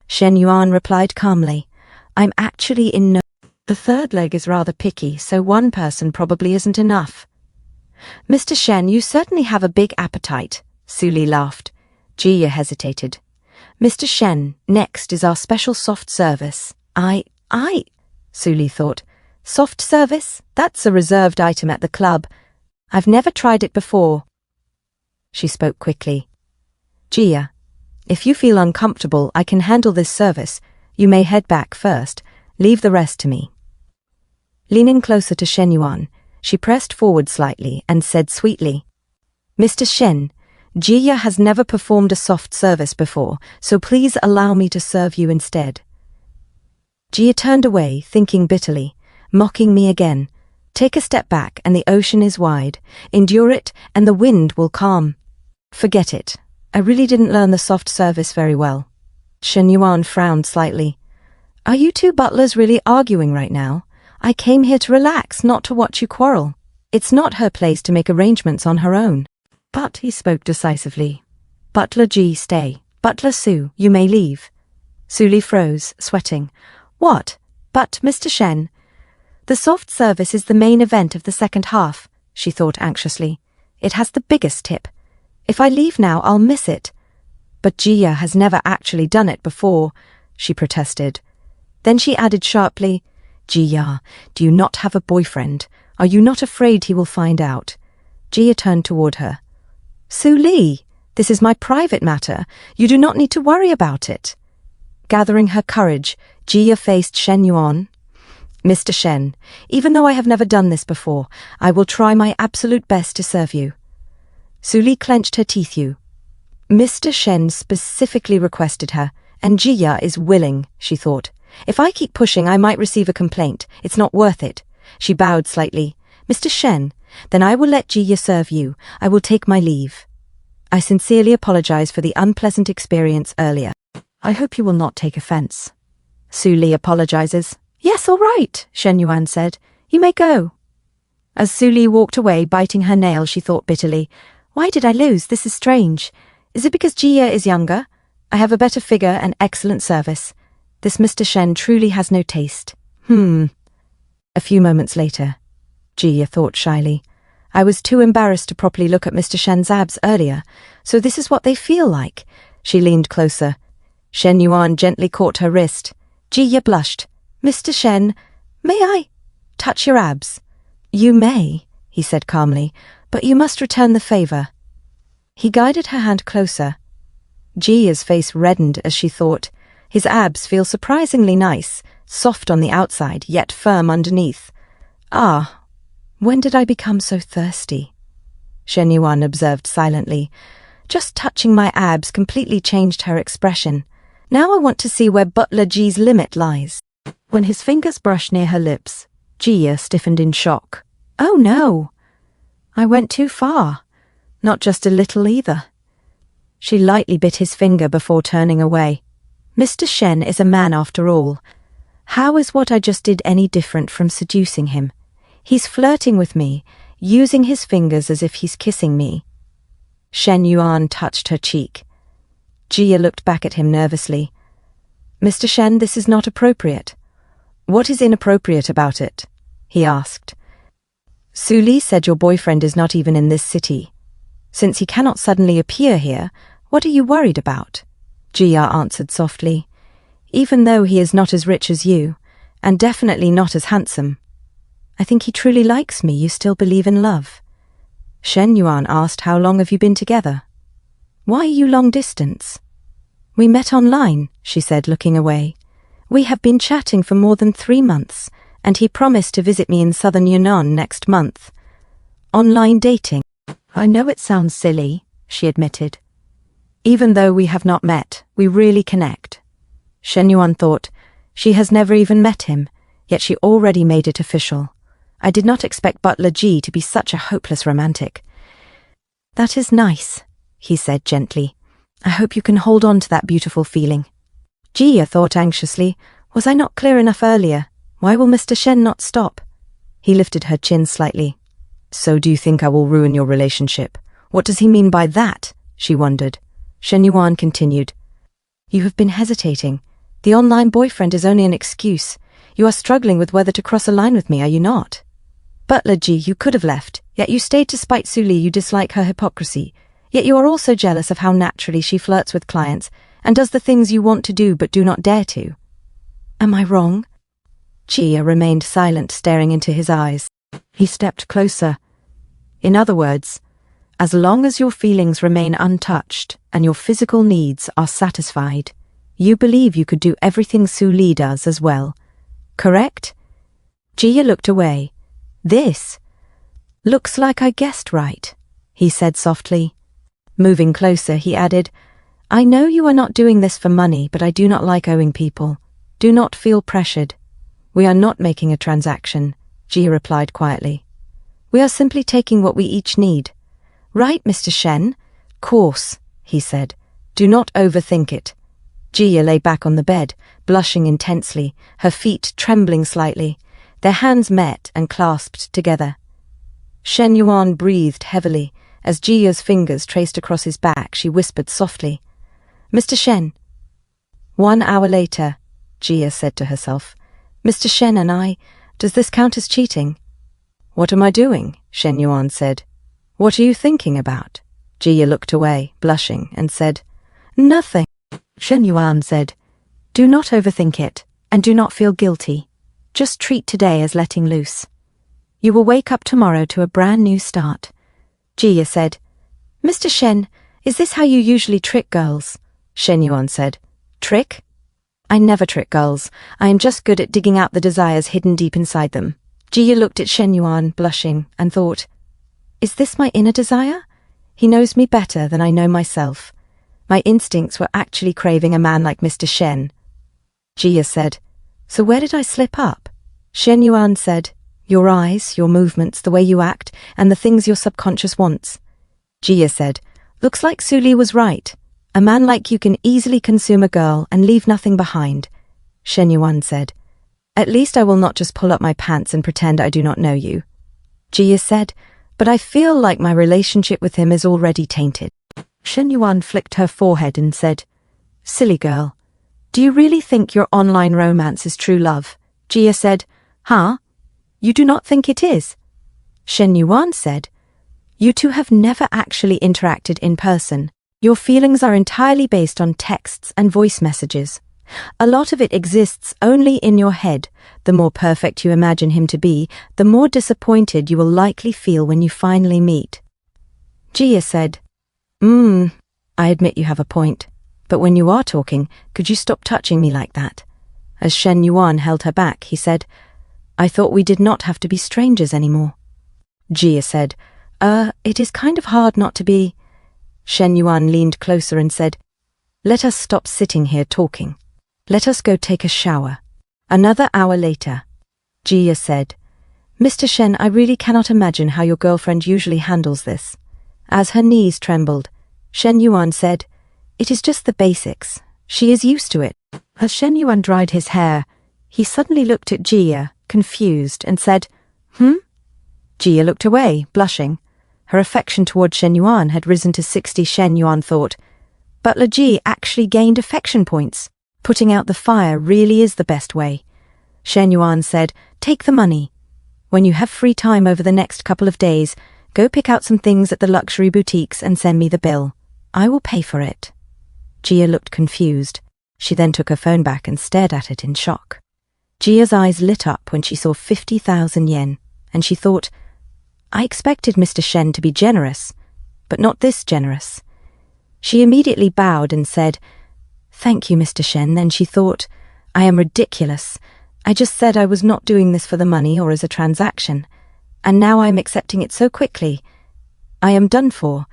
Shen Yuan replied calmly, I'm actually in no... The third leg is rather picky, so one person probably isn't enough. Mr. Shen, you certainly have a big appetite, Suli laughed. Jia hesitated. Mr. Shen, next is our special soft service. Suli thought. Soft service? That's a reserved item at the club. I've never tried it before. She spoke quickly. Jia, if you feel uncomfortable, I can handle this service. You may head back first. Leave the rest to me. Leaning closer to Shen Yuan, she pressed forward slightly and said sweetly, Mr. Shen, Jia has never performed a soft service before, so please allow me to serve you instead. Jia turned away, thinking bitterly, mocking me again. Take a step back and the ocean is wide. Endure it and the wind will calm. Forget it. I really didn't learn the soft service very well. Shen Yuan frowned slightly. Are you two butlers really arguing right now? I came here to relax, not to watch you quarrel. It's not her place to make arrangements on her own. But he spoke decisively. Butler G, stay. Butler Su, you may leave. Su Li froze, sweating. What? But, Mr. Shen. The soft service is the main event of the second half, she thought anxiously. It has the biggest tip. If I leave now, I'll miss it. But Jia has never actually done it before, she protested. Then she added sharply, Jia, do you not have a boyfriend? Are you not afraid he will find out? Jia turned toward her. Su Li, this is my private matter. You do not need to worry about it. Gathering her courage, Jia faced Shen Yuan. Mr. Shen, even though I have never done this before, I will try my absolute best to serve you. Su Li clenched her teeth. Mr. Shen specifically requested her, and Jia is willing, she thought. If I keep pushing, I might receive a complaint. It's not worth it. She bowed slightly. Mr. Shen, then I will let Jia serve you. I will take my leave. I sincerely apologize for the unpleasant experience earlier. I hope you will not take offense. Su Li apologizes. Yes, all right, Shen Yuan said. You may go. As Su Li walked away, biting her nail, she thought bitterly, why did I lose? This is strange. Is it because Jia is younger? I have a better figure and excellent service. This Mr. Shen truly has no taste. A few moments later, Jia thought shyly. I was too embarrassed to properly look at Mr. Shen's abs earlier, so this is what they feel like. She leaned closer. Shen Yuan gently caught her wrist. Jia blushed. Mr. Shen, may I touch your abs? You may, he said calmly, but you must return the favor. He guided her hand closer. Jia's face reddened as she thought, his abs feel surprisingly nice, soft on the outside, yet firm underneath. Ah, when did I become so thirsty? Shen Yuan observed silently. Just touching my abs completely changed her expression. Now I want to see where Butler G's limit lies. When his fingers brushed near her lips, Jia stiffened in shock. Oh no! I went too far. Not just a little either. She lightly bit his finger before turning away. Mr. Shen is a man after all. How is what I just did any different from seducing him? He's flirting with me, using his fingers as if he's kissing me. Shen Yuan touched her cheek. Jia looked back at him nervously. Mr. Shen, this is not appropriate. What is inappropriate about it? He asked. Su Li said your boyfriend is not even in this city. Since he cannot suddenly appear here, what are you worried about? Jia answered softly. Even though he is not as rich as you, and definitely not as handsome, I think he truly likes me. You still believe in love. Shen Yuan asked, how long have you been together? Why are you long distance? We met online, she said, looking away. We have been chatting for more than 3 months, and he promised to visit me in southern Yunnan next month. Online dating. I know it sounds silly, she admitted. Even though we have not met, we really connect. Shen Yuan thought, she has never even met him, yet she already made it official. I did not expect Butler G to be such a hopeless romantic. That is nice, he said gently. I hope you can hold on to that beautiful feeling. Jia thought anxiously, was I not clear enough earlier? Why will Mr. Shen not stop? He lifted her chin slightly. So do you think I will ruin your relationship? What does he mean by that? She wondered. Shen Yuan continued. You have been hesitating. The online boyfriend is only an excuse. You are struggling with whether to cross a line with me, are you not? Butler G, you could have left, yet you stayed to spite Su Li. You dislike her hypocrisy. Yet you are also jealous of how naturally she flirts with clients and does the things you want to do but do not dare to. Am I wrong? Jia remained silent, staring into his eyes. He stepped closer. In other words, as long as your feelings remain untouched and your physical needs are satisfied, you believe you could do everything Su Li does as well. Correct? Jia looked away. This looks like I guessed right, he said softly. Moving closer, he added, I know you are not doing this for money, but I do not like owing people. Do not feel pressured. We are not making a transaction, Jia replied quietly. We are simply taking what we each need. Right, Mr. Shen? Course, he said. Do not overthink it. Jia lay back on the bed, blushing intensely, her feet trembling slightly. Their hands met and clasped together. Shen Yuan breathed heavily. As Jia's fingers traced across his back, she whispered softly, Mr. Shen. 1 hour later, Jia said to herself. Mr. Shen and I, does this count as cheating? What am I doing? Shen Yuan said. What are you thinking about? Jia looked away, blushing, and said, Nothing. Shen Yuan said, Do not overthink it, and do not feel guilty. Just treat today as letting loose. You will wake up tomorrow to a brand new start. Jia said, Mr. Shen, is this how you usually trick girls? Shen Yuan said, Trick? I never trick girls. I am just good at digging out the desires hidden deep inside them. Jia looked at Shen Yuan, blushing, and thought, Is this my inner desire? He knows me better than I know myself. My instincts were actually craving a man like Mr. Shen. Jia said, So where did I slip up? Shen Yuan said, Your eyes, your movements, the way you act, and the things your subconscious wants. Jia said, Looks like Suli was right. A man like you can easily consume a girl and leave nothing behind. Shen Yuan said, At least I will not just pull up my pants and pretend I do not know you. Jia said, But I feel like my relationship with him is already tainted. Shen Yuan flicked her forehead and said, Silly girl. Do you really think your online romance is true love? Jia said, Huh? You do not think it is? Shen Yuan said, You two have never actually interacted in person. Your feelings are entirely based on texts and voice messages. A lot of it exists only in your head. The more perfect you imagine him to be, the more disappointed you will likely feel when you finally meet. Jia said, I admit you have a point. But when you are talking, could you stop touching me like that? As Shen Yuan held her back, he said, I thought we did not have to be strangers anymore. Jia said, It is kind of hard not to be. Shen Yuan leaned closer and said, Let us stop sitting here talking. Let us go take a shower. Another hour later, Jia said, Mr. Shen, I really cannot imagine how your girlfriend usually handles this. As her knees trembled, Shen Yuan said, It is just the basics. She is used to it. As Shen Yuan dried his hair, he suddenly looked at Jia, confused, and said, Jia looked away, blushing. Her affection toward Shen Yuan had risen to 60. Shen Yuan thought, Butler Ji actually gained affection points. Putting out the fire really is the best way. Shen Yuan said, Take the money. When you have free time over the next couple of days, go pick out some things at the luxury boutiques and send me the bill. I will pay for it. Jia looked confused. She then took her phone back and stared at it in shock. Jia's eyes lit up when she saw 50,000 yen, and she thought, I expected Mr. Shen to be generous, but not this generous. She immediately bowed and said, Thank you, Mr. Shen. Then she thought, I am ridiculous. I just said I was not doing this for the money or as a transaction, and now I am accepting it so quickly. I am done for.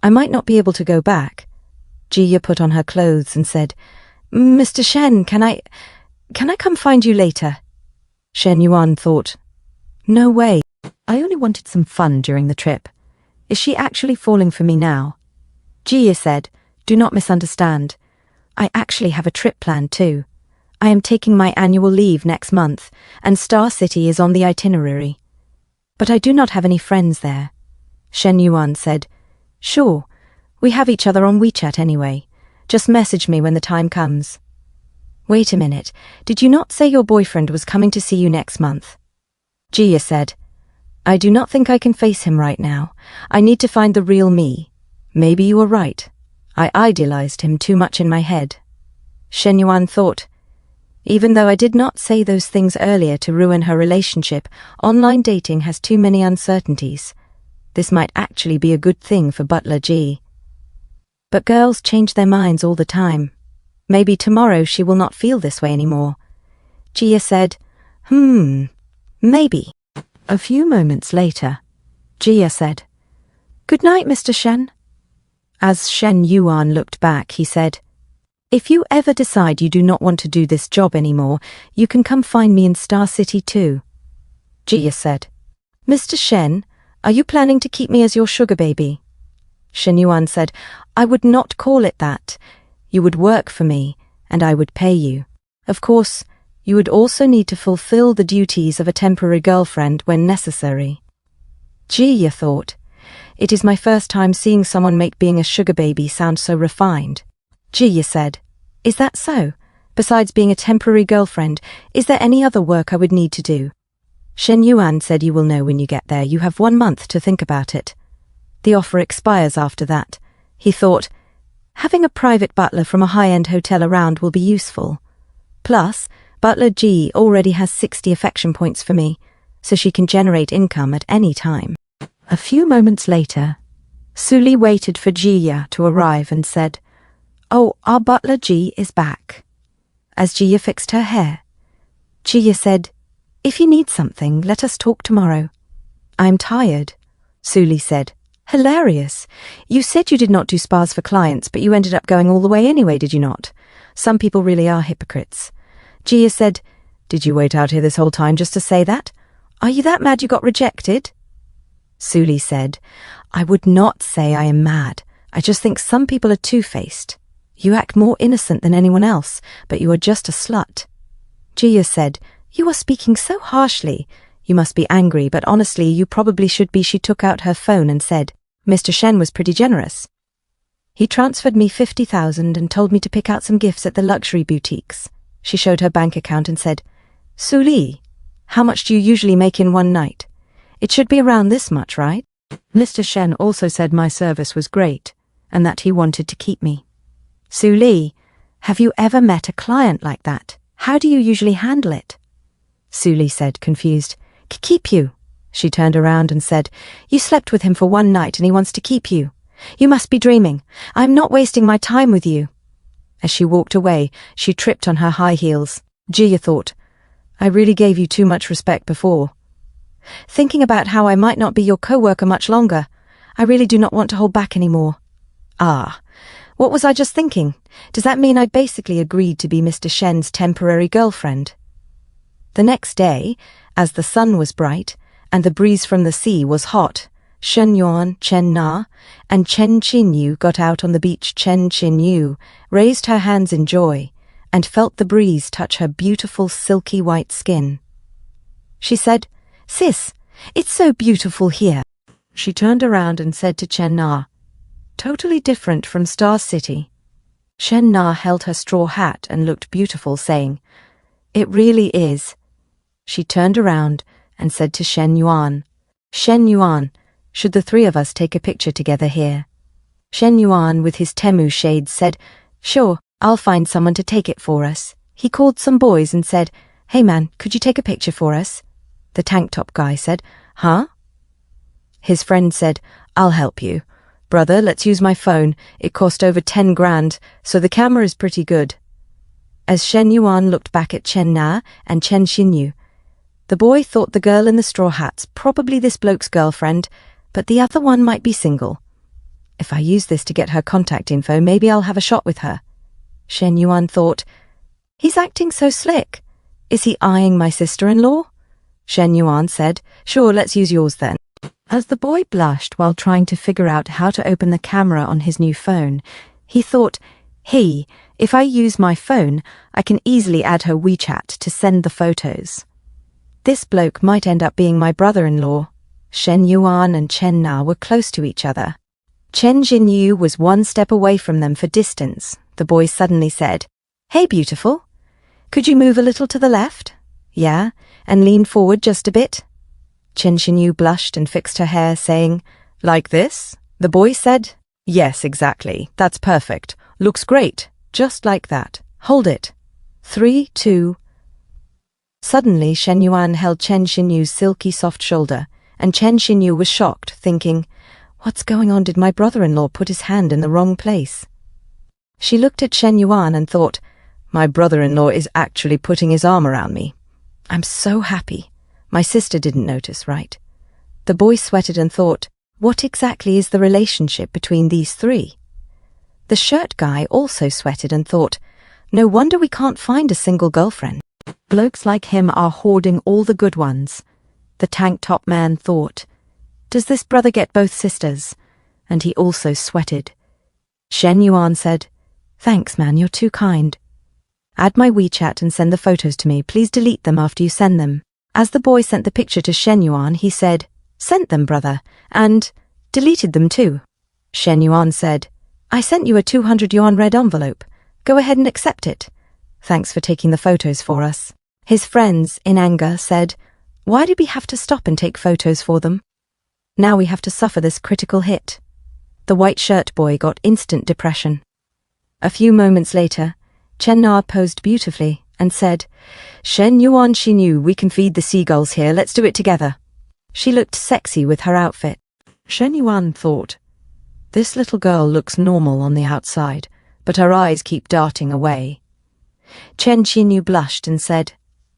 I might not be able to go back. Jia put on her clothes and said, Mr. Shen, can I come find you later? Shen Yuan thought, No way. I only wanted some fun during the trip. Is she actually falling for me now? Jia said, Do not misunderstand. I actually have a trip planned too. I am taking my annual leave next month, and Star City is on the itinerary. But I do not have any friends there. Shen Yuan said, Sure, we have each other on WeChat anyway. Just message me when the time comes. Wait a minute, did you not say your boyfriend was coming to see you next month? Jia said, I do not think I can face him right now. I need to find the real me. Maybe you were right. I idealized him too much in my head. Shen Yuan thought, Even though I did not say those things earlier to ruin her relationship, online dating has too many uncertainties. This might actually be a good thing for Butler Ji. But girls change their minds all the time. Maybe tomorrow she will not feel this way anymore. Jia said, maybe. A few moments later, Jia said, Good night, Mr. Shen. As Shen Yuan looked back, he said, If you ever decide you do not want to do this job anymore, you can come find me in Star City too. Jia said, Mr. Shen, are you planning to keep me as your sugar baby? Shen Yuan said, I would not call it that. You would work for me, and I would pay you. Of course, you would also need to fulfill the duties of a temporary girlfriend when necessary. Jia thought, It is my first time seeing someone make being a sugar baby sound so refined. Jia said, "Is that so? Besides being a temporary girlfriend, is there any other work I would need to do?" Shen Yuan said, "You will know when you get there. You have 1 month to think about it. The offer expires after that." He thought, having a private butler from a high-end hotel around will be useful. Plus, Butler G already has 60 affection points for me, so she can generate income at any time. A few moments later, Suli waited for Jia to arrive and said, "Oh, our butler G is back." As Jia fixed her hair, Jia said, "If you need something, let us talk tomorrow." "I'm tired," Suli said. "Hilarious. You said you did not do spas for clients, but you ended up going all the way anyway, did you not? Some people really are hypocrites." Jia said, "Did you wait out here this whole time just to say that? Are you that mad you got rejected?" Suli said, "I would not say I am mad. I just think some people are two-faced. You act more innocent than anyone else, but you are just a slut." Jia said, "You are speaking so harshly. You must be angry, but honestly, you probably should be." She took out her phone and said, "Mr. Shen was pretty generous. He transferred me 50,000 and told me to pick out some gifts at the luxury boutiques." She showed her bank account and said, "Suli, how much do you usually make in one night? It should be around this much, right?" Mr. Shen also said my service was great and that he wanted to keep me. "Suli, have you ever met a client like that? How do you usually handle it?" Suli said, confused, "Keep you?" She turned around and said, "You slept with him for 1 night and he wants to keep you. You must be dreaming. I'm not wasting my time with you." As she walked away, she tripped on her high heels. Jia thought, "I really gave you too much respect before. Thinking about how I might not be your co-worker much longer, I really do not want to hold back anymore. Ah, what was I just thinking? Does that mean I basically agreed to be Mr. Shen's temporary girlfriend?" The next day, as the sun was bright and the breeze from the sea was hot, Shen Yuan, Chen Na, and Chen Qinyu got out on the beach. Chen Qinyu raised her hands in joy and felt the breeze touch her beautiful silky white skin. She said, "Sis, it's so beautiful here." She turned around and said to Chen Na, "Totally different from Star City." Shen Na held her straw hat and looked beautiful, saying, "It really is." She turned around and said to Shen Yuan, "Shen Yuan, should the 3 of us take a picture together here?" Shen Yuan, with his Temu shades, said, "Sure, I'll find someone to take it for us." He called some boys and said, "Hey man, could you take a picture for us?" The tank top guy said, "Huh?" His friend said, "I'll help you. Brother, let's use my phone. It cost over 10 grand, so the camera is pretty good." As Shen Yuan looked back at Chen Na and Chen Xinyu, the boy thought the girl in the straw hat's probably this bloke's girlfriend, but the other one might be single. If I use this to get her contact info, maybe I'll have a shot with her. Shen Yuan thought, "He's acting so slick. Is he eyeing my sister-in-law?" Shen Yuan said, "Sure, let's use yours then." As the boy blushed while trying to figure out how to open the camera on his new phone, he thought, "Hey, if I use my phone, I can easily add her WeChat to send the photos. This bloke might end up being my brother-in-law." Shen Yuan and Chen Na were close to each other. Chen Jinyu was 1 step away from them for distance. The boy suddenly said, "Hey, beautiful. Could you move a little to the left? Yeah, and lean forward just a bit." Chen Jinyu blushed and fixed her hair, saying, "Like this?" The boy said, "Yes, exactly. That's perfect. Looks great. Just like that. Hold it. 3, 2. Suddenly, Shen Yuan held Chen Xinyu's silky soft shoulder, and Chen Xinyu was shocked, thinking, "What's going on? Did my brother-in-law put his hand in the wrong place?" She looked at Shen Yuan and thought, "My brother-in-law is actually putting his arm around me. I'm so happy. My sister didn't notice, right?" The boy sweated and thought, what exactly is the relationship between these 3? The shirt guy also sweated and thought, no wonder we can't find a single girlfriend. Blokes like him are hoarding all the good ones. The tank top man thought, does this brother get both sisters? And he also sweated. Shen Yuan said, "Thanks, man, you're too kind. Add my WeChat and send the photos to me. Please delete them after you send them." As the boy sent the picture to Shen Yuan, he said, "Sent them, brother, and deleted them too." Shen Yuan said, I sent you a 200 yuan red envelope. Go ahead and accept it. Thanks for taking the photos for us. His friends, in anger, said, Why did we have to stop and take photos for them? Now we have to suffer this critical hit. The white shirt boy got instant depression. A few moments later, Chen Na posed beautifully and said, Shen Yuan she knew we can feed the seagulls here, let's do it together. She looked sexy with her outfit. Shen Yuan thought, this little girl looks normal on the outside, but her eyes keep darting away. Chen Xinyu blushed and said,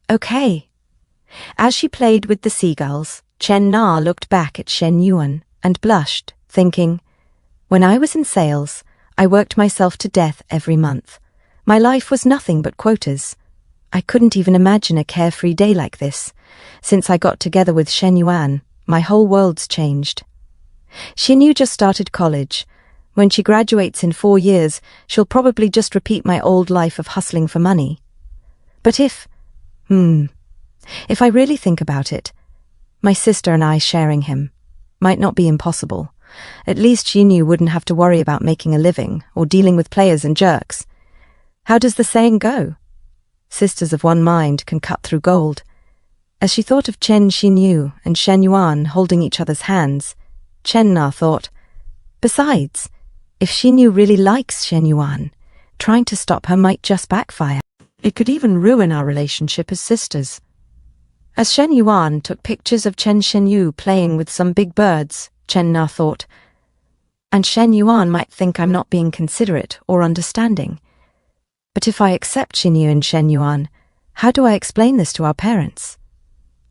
Okay. As she played with the seagulls, Chen Na looked back at Shen Yuan and blushed, thinking, When I was in sales, I worked myself to death every month. My life was nothing but quotas. I couldn't even imagine a carefree day like this. Since I got together with Shen Yuan, my whole world's changed. Xinyu just started college. When she graduates in 4 years, she'll probably just repeat my old life of hustling for money. But if I really think about it, my sister and I sharing him might not be impossible. At least Xinyu wouldn't have to worry about making a living or dealing with players and jerks. How does the saying go? Sisters of one mind can cut through gold. As she thought of Chen Xinyu and Shen Yuan holding each other's hands, Chen Na thought, besides, if Xinyu really likes Shen Yuan, trying to stop her might just backfire. It could even ruin our relationship as sisters. As Shen Yuan took pictures of Chen Xinyu playing with some big birds, Chen Na thought, and Shen Yuan might think I'm not being considerate or understanding. But if I accept Xinyu and Shen Yuan, how do I explain this to our parents?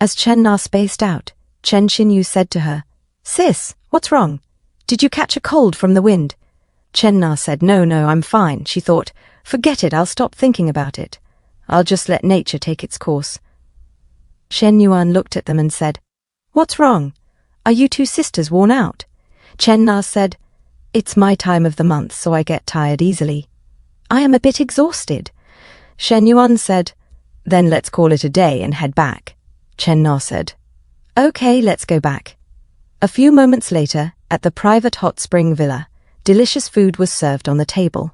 As Chen Na spaced out, Chen Xinyu said to her, Sis, what's wrong? Did you catch a cold from the wind? Chen Na said, No, I'm fine. She thought, forget it, I'll stop thinking about it. I'll just let nature take its course. Shen Yuan looked at them and said, What's wrong? Are you two sisters worn out? Chen Na said, It's my time of the month, so I get tired easily. I am a bit exhausted. Shen Yuan said, Then let's call it a day and head back. Chen Na said, Okay, let's go back. A few moments later, at the private hot spring villa, delicious food was served on the table.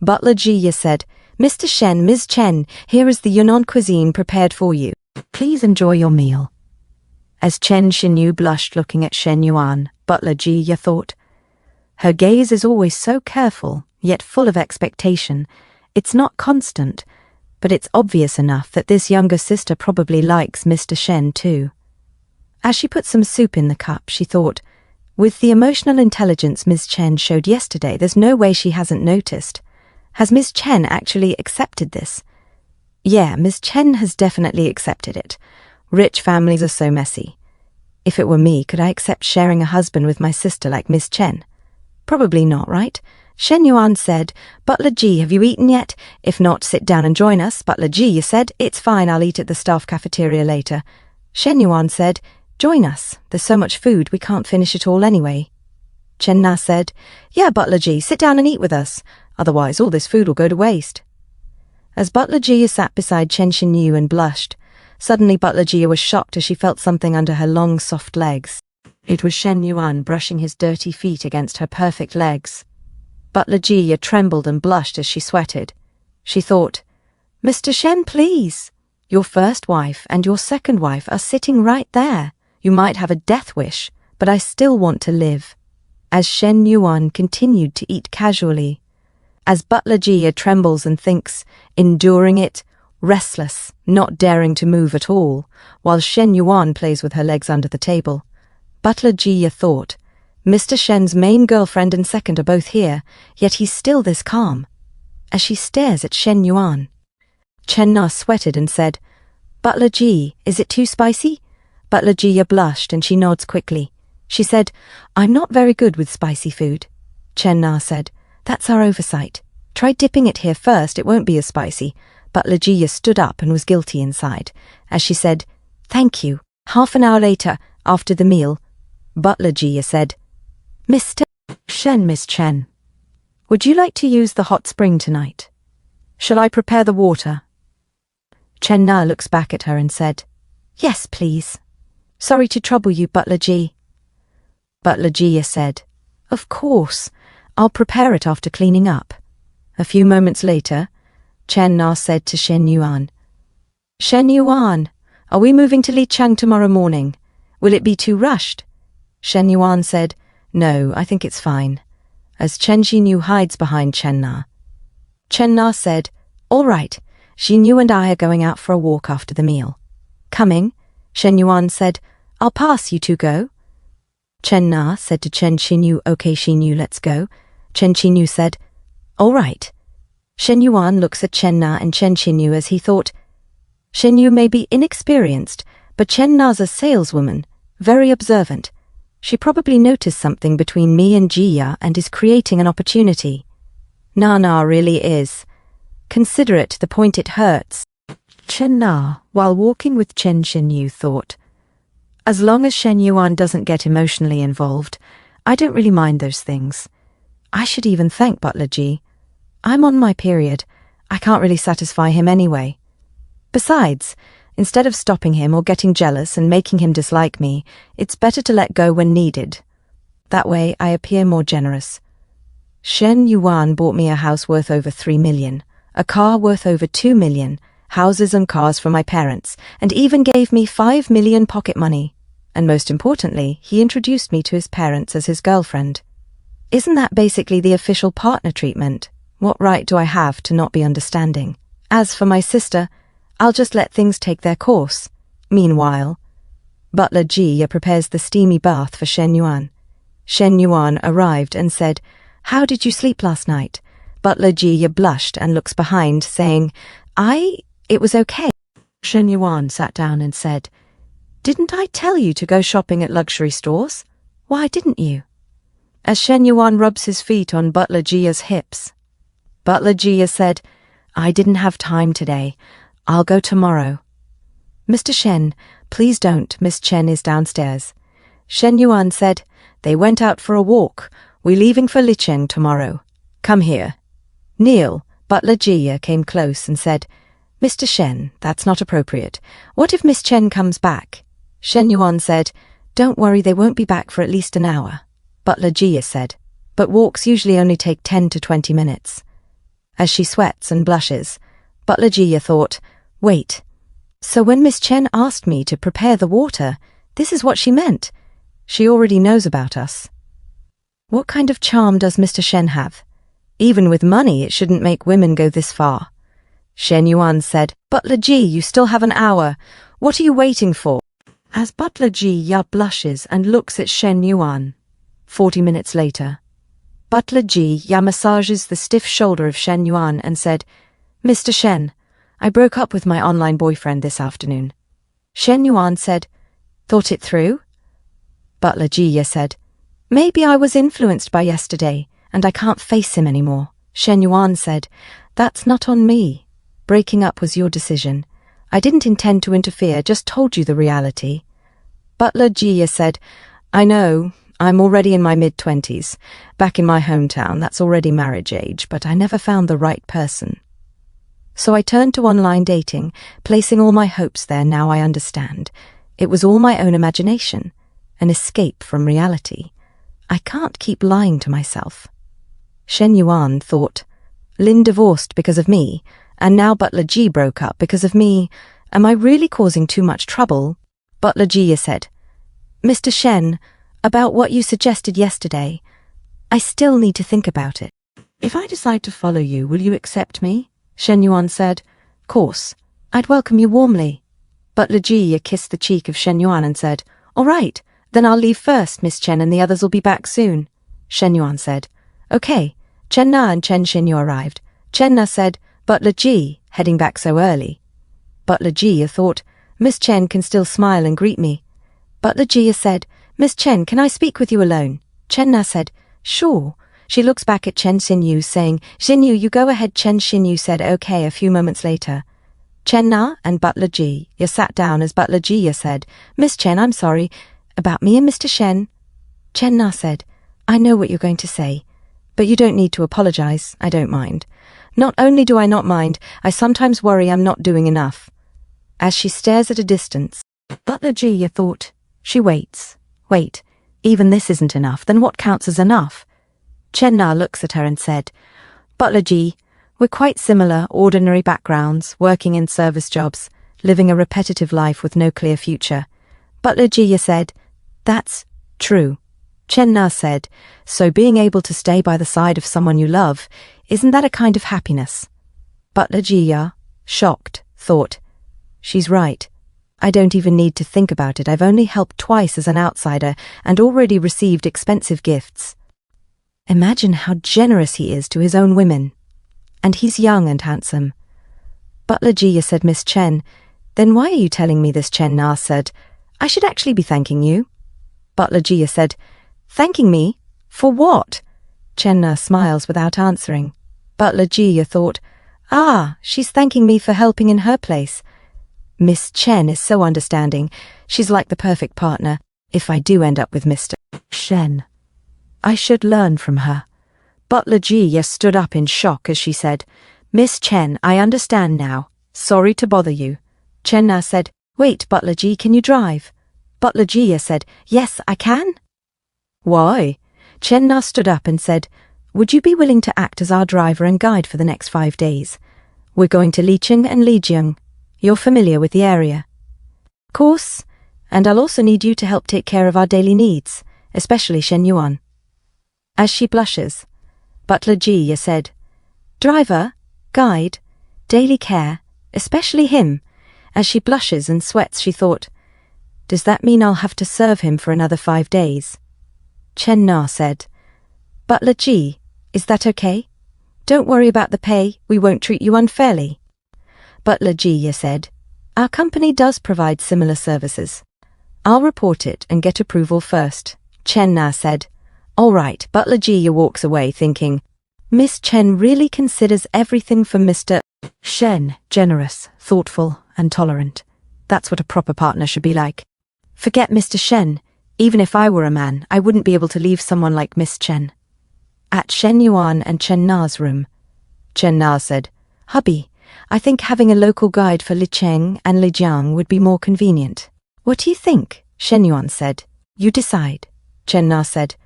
Butler Jia said, Mr. Shen, Ms. Chen, here is the Yunnan cuisine prepared for you. Please enjoy your meal. As Chen Xinyu blushed looking at Shen Yuan, Butler Jia thought, her gaze is always so careful, yet full of expectation. It's not constant, but it's obvious enough that this younger sister probably likes Mr. Shen too. As she put some soup in the cup, she thought, with the emotional intelligence Ms. Chen showed yesterday, there's no way she hasn't noticed. Has Ms. Chen actually accepted this? Yeah, Ms. Chen has definitely accepted it. Rich families are so messy. If it were me, could I accept sharing a husband with my sister like Ms. Chen? Probably not, right? Shen Yuan said, Butler Ji, have you eaten yet? If not, sit down and join us. Butler Ji said, It's fine, I'll eat at the staff cafeteria later. Shen Yuan said, Join us. There's so much food, we can't finish it all anyway. Chen Na said, Yeah, Butler Ji, sit down and eat with us. Otherwise, all this food will go to waste. As Butler Jia sat beside Chen Xinyu and blushed, suddenly Butler Jia was shocked as she felt something under her long, soft legs. It was Shen Yuan brushing his dirty feet against her perfect legs. Butler Jia trembled and blushed as she sweated. She thought, Mr. Shen, please. Your first wife and your second wife are sitting right there. You might have a death wish, but I still want to live. As Shen Yuan continued to eat casually, as Butler Jia trembles and thinks, enduring it, restless, not daring to move at all, while Shen Yuan plays with her legs under the table. Butler Jia thought, Mr. Shen's main girlfriend and second are both here, yet he's still this calm. As she stares at Shen Yuan, Chen Na sweated and said, Butler Ji, is it too spicy? Butler Jia blushed and she nods quickly. She said, I'm not very good with spicy food. Chen Na said, That's our oversight. Try dipping it here first, it won't be as spicy. Butler Jia stood up and was guilty inside. As she said, Thank you. Half an hour later, after the meal, Butler Jia said, Mr. Shen, Miss Chen, would you like to use the hot spring tonight? Shall I prepare the water? Chen Na looks back at her and said, Yes, please. Sorry to trouble you, Butler Ji. Butler Jia said, Of course. I'll prepare it after cleaning up. A few moments later, Chen Na said to Shen Yuan, Shen Yuan, are we moving to Lichang tomorrow morning? Will it be too rushed? Shen Yuan said, No, I think it's fine, as Chen Xinyu hides behind Chen Na. Chen Na said, All right, Xinyu and I are going out for a walk after the meal. Coming, Shen Yuan said, I'll pass, you two go. Chen Na said to Chen Xinyu, Okay Xinyu, let's go. Chen Xinyu said, All right. Shen Yuan looks at Chen Na and Chen Xinyu as he thought, Shen Yu may be inexperienced, but Chen Na's a saleswoman, very observant. She probably noticed something between me and Jia and is creating an opportunity. Na really is. Consider it to the point it hurts. Chen Na, while walking with Chen Xinyu, thought, As long as Shen Yuan doesn't get emotionally involved, I don't really mind those things. I should even thank Butler Ji. I'm on my period. I can't really satisfy him anyway. Besides, instead of stopping him or getting jealous and making him dislike me, it's better to let go when needed. That way I appear more generous. Shen Yuan bought me a house worth over 3 million, a car worth over 2 million, houses and cars for my parents, and even gave me 5 million pocket money. And most importantly, he introduced me to his parents as his girlfriend. Isn't that basically the official partner treatment? What right do I have to not be understanding? As for my sister, I'll just let things take their course. Meanwhile, Butler Jia prepares the steamy bath for Shen Yuan. Shen Yuan arrived and said, How did you sleep last night? Butler Jia blushed and looks behind, saying, It was okay. Shen Yuan sat down and said, Didn't I tell you to go shopping at luxury stores? Why didn't you? As Shen Yuan rubs his feet on Butler Jia's hips. Butler Jia said, I didn't have time today. I'll go tomorrow. Mr. Shen, please don't. Miss Chen is downstairs. Shen Yuan said, They went out for a walk. We're leaving for Licheng tomorrow. Come here. Neil, Butler Jia, came close and said, Mr. Shen, that's not appropriate. What if Miss Chen comes back? Shen Yuan said, Don't worry, they won't be back for at least an hour. Butler Jia said, But walks usually only take 10 to 20 minutes. As she sweats and blushes, Butler Jia thought, Wait, so when Miss Chen asked me to prepare the water, this is what she meant. She already knows about us. What kind of charm does Mr. Shen have? Even with money, it shouldn't make women go this far. Shen Yuan said, Butler Ji, you still have an hour. What are you waiting for? As Butler Ji blushes and looks at Shen Yuan. 40 minutes later, Butler Ji massages the stiff shoulder of Shen Yuan and said, Mr. Shen, I broke up with my online boyfriend this afternoon. Shen Yuan said, Thought it through? Butler Ji said, Maybe I was influenced by yesterday, and I can't face him anymore. Shen Yuan said, That's not on me. Breaking up was your decision. I didn't intend to interfere, just told you the reality. Butler Jia said, I know, I'm already in my mid-20s. Back in my hometown, that's already marriage age, but I never found the right person. So I turned to online dating, placing all my hopes there. Now I understand. It was all my own imagination, an escape from reality. I can't keep lying to myself. Shen Yuan thought, Lin divorced because of me, and now Butler Ji broke up because of me. Am I really causing too much trouble? Butler Ji said, Mr. Shen, about what you suggested yesterday, I still need to think about it. If I decide to follow you, will you accept me? Shen Yuan said, Course, I'd welcome you warmly. Butler Ji kissed the cheek of Shen Yuan and said, All right, then I'll leave first, Miss Chen, and the others will be back soon. Shen Yuan said, Okay. Chen Na and Chen Xinyu arrived. Chen Na said, Butler Ji, heading back so early. Butler Ji thought, Miss Chen can still smile and greet me. Butler Ji said, Miss Chen, can I speak with you alone? Chen Na said, Sure. She looks back at Chen Xinyu, saying, Xinyu, you go ahead. Chen Xinyu said, Okay. A few moments later, Chen Na and Butler Ji sat down as Butler Ji said, Miss Chen, I'm sorry. About me and Mr. Shen? Chen Na said, I know what you're going to say, but you don't need to apologize. I don't mind. Not only do I not mind, I sometimes worry I'm not doing enough. As she stares at a distance, Butler Ji thought, She waits. Wait, even this isn't enough, then what counts as enough? Chen Na looks at her and said, Butler Ji, we're quite similar, ordinary backgrounds, working in service jobs, living a repetitive life with no clear future. Butler Ji said, That's true. Chen Na said, So being able to stay by the side of someone you love, isn't that a kind of happiness? Butler Ji, shocked, thought, She's right. I don't even need to think about it. I've only helped twice as an outsider and already received expensive gifts. Imagine how generous he is to his own women. And he's young and handsome. Butler Ji said, Miss Chen, then why are you telling me this? Chen Na said, I should actually be thanking you. Butler Ji said, Thanking me? For what? Chen Na smiles without answering. Butler Ji thought, she's thanking me for helping in her place. Miss Chen is so understanding. She's like the perfect partner if I do end up with Mr. Shen. I should learn from her. Butler Ji stood up in shock as she said, Miss Chen, I understand now. Sorry to bother you. Chen Na said, Wait, Butler Ji, can you drive? Butler Ji said, Yes, I can. Why? Chen Na stood up and said, Would you be willing to act as our driver and guide for the next 5 days? We're going to Liqing and Lijiang. You're familiar with the area. Of course, and I'll also need you to help take care of our daily needs, especially Shen Yuan. As she blushes, Butler Ji said, Driver, guide, daily care, especially him. As she blushes and sweats, she thought, Does that mean I'll have to serve him for another 5 days? Chen Na said, Butler Ji, is that okay? Don't worry about the pay, we won't treat you unfairly. Butler Ji said, Our company does provide similar services. I'll report it and get approval first. Chen Na said, All right. Butler Ji walks away thinking, Miss Chen really considers everything from Mr. Shen, generous, thoughtful, and tolerant. That's what a proper partner should be like. Forget Mr. Shen. Even if I were a man, I wouldn't be able to leave someone like Miss Chen. At Shen Yuan and Chen Na's room, Chen Na said, Hubby, I think having a local guide for Liqing and Lijiang would be more convenient. What do you think? Shen Yuan said. You decide. Chen Na said,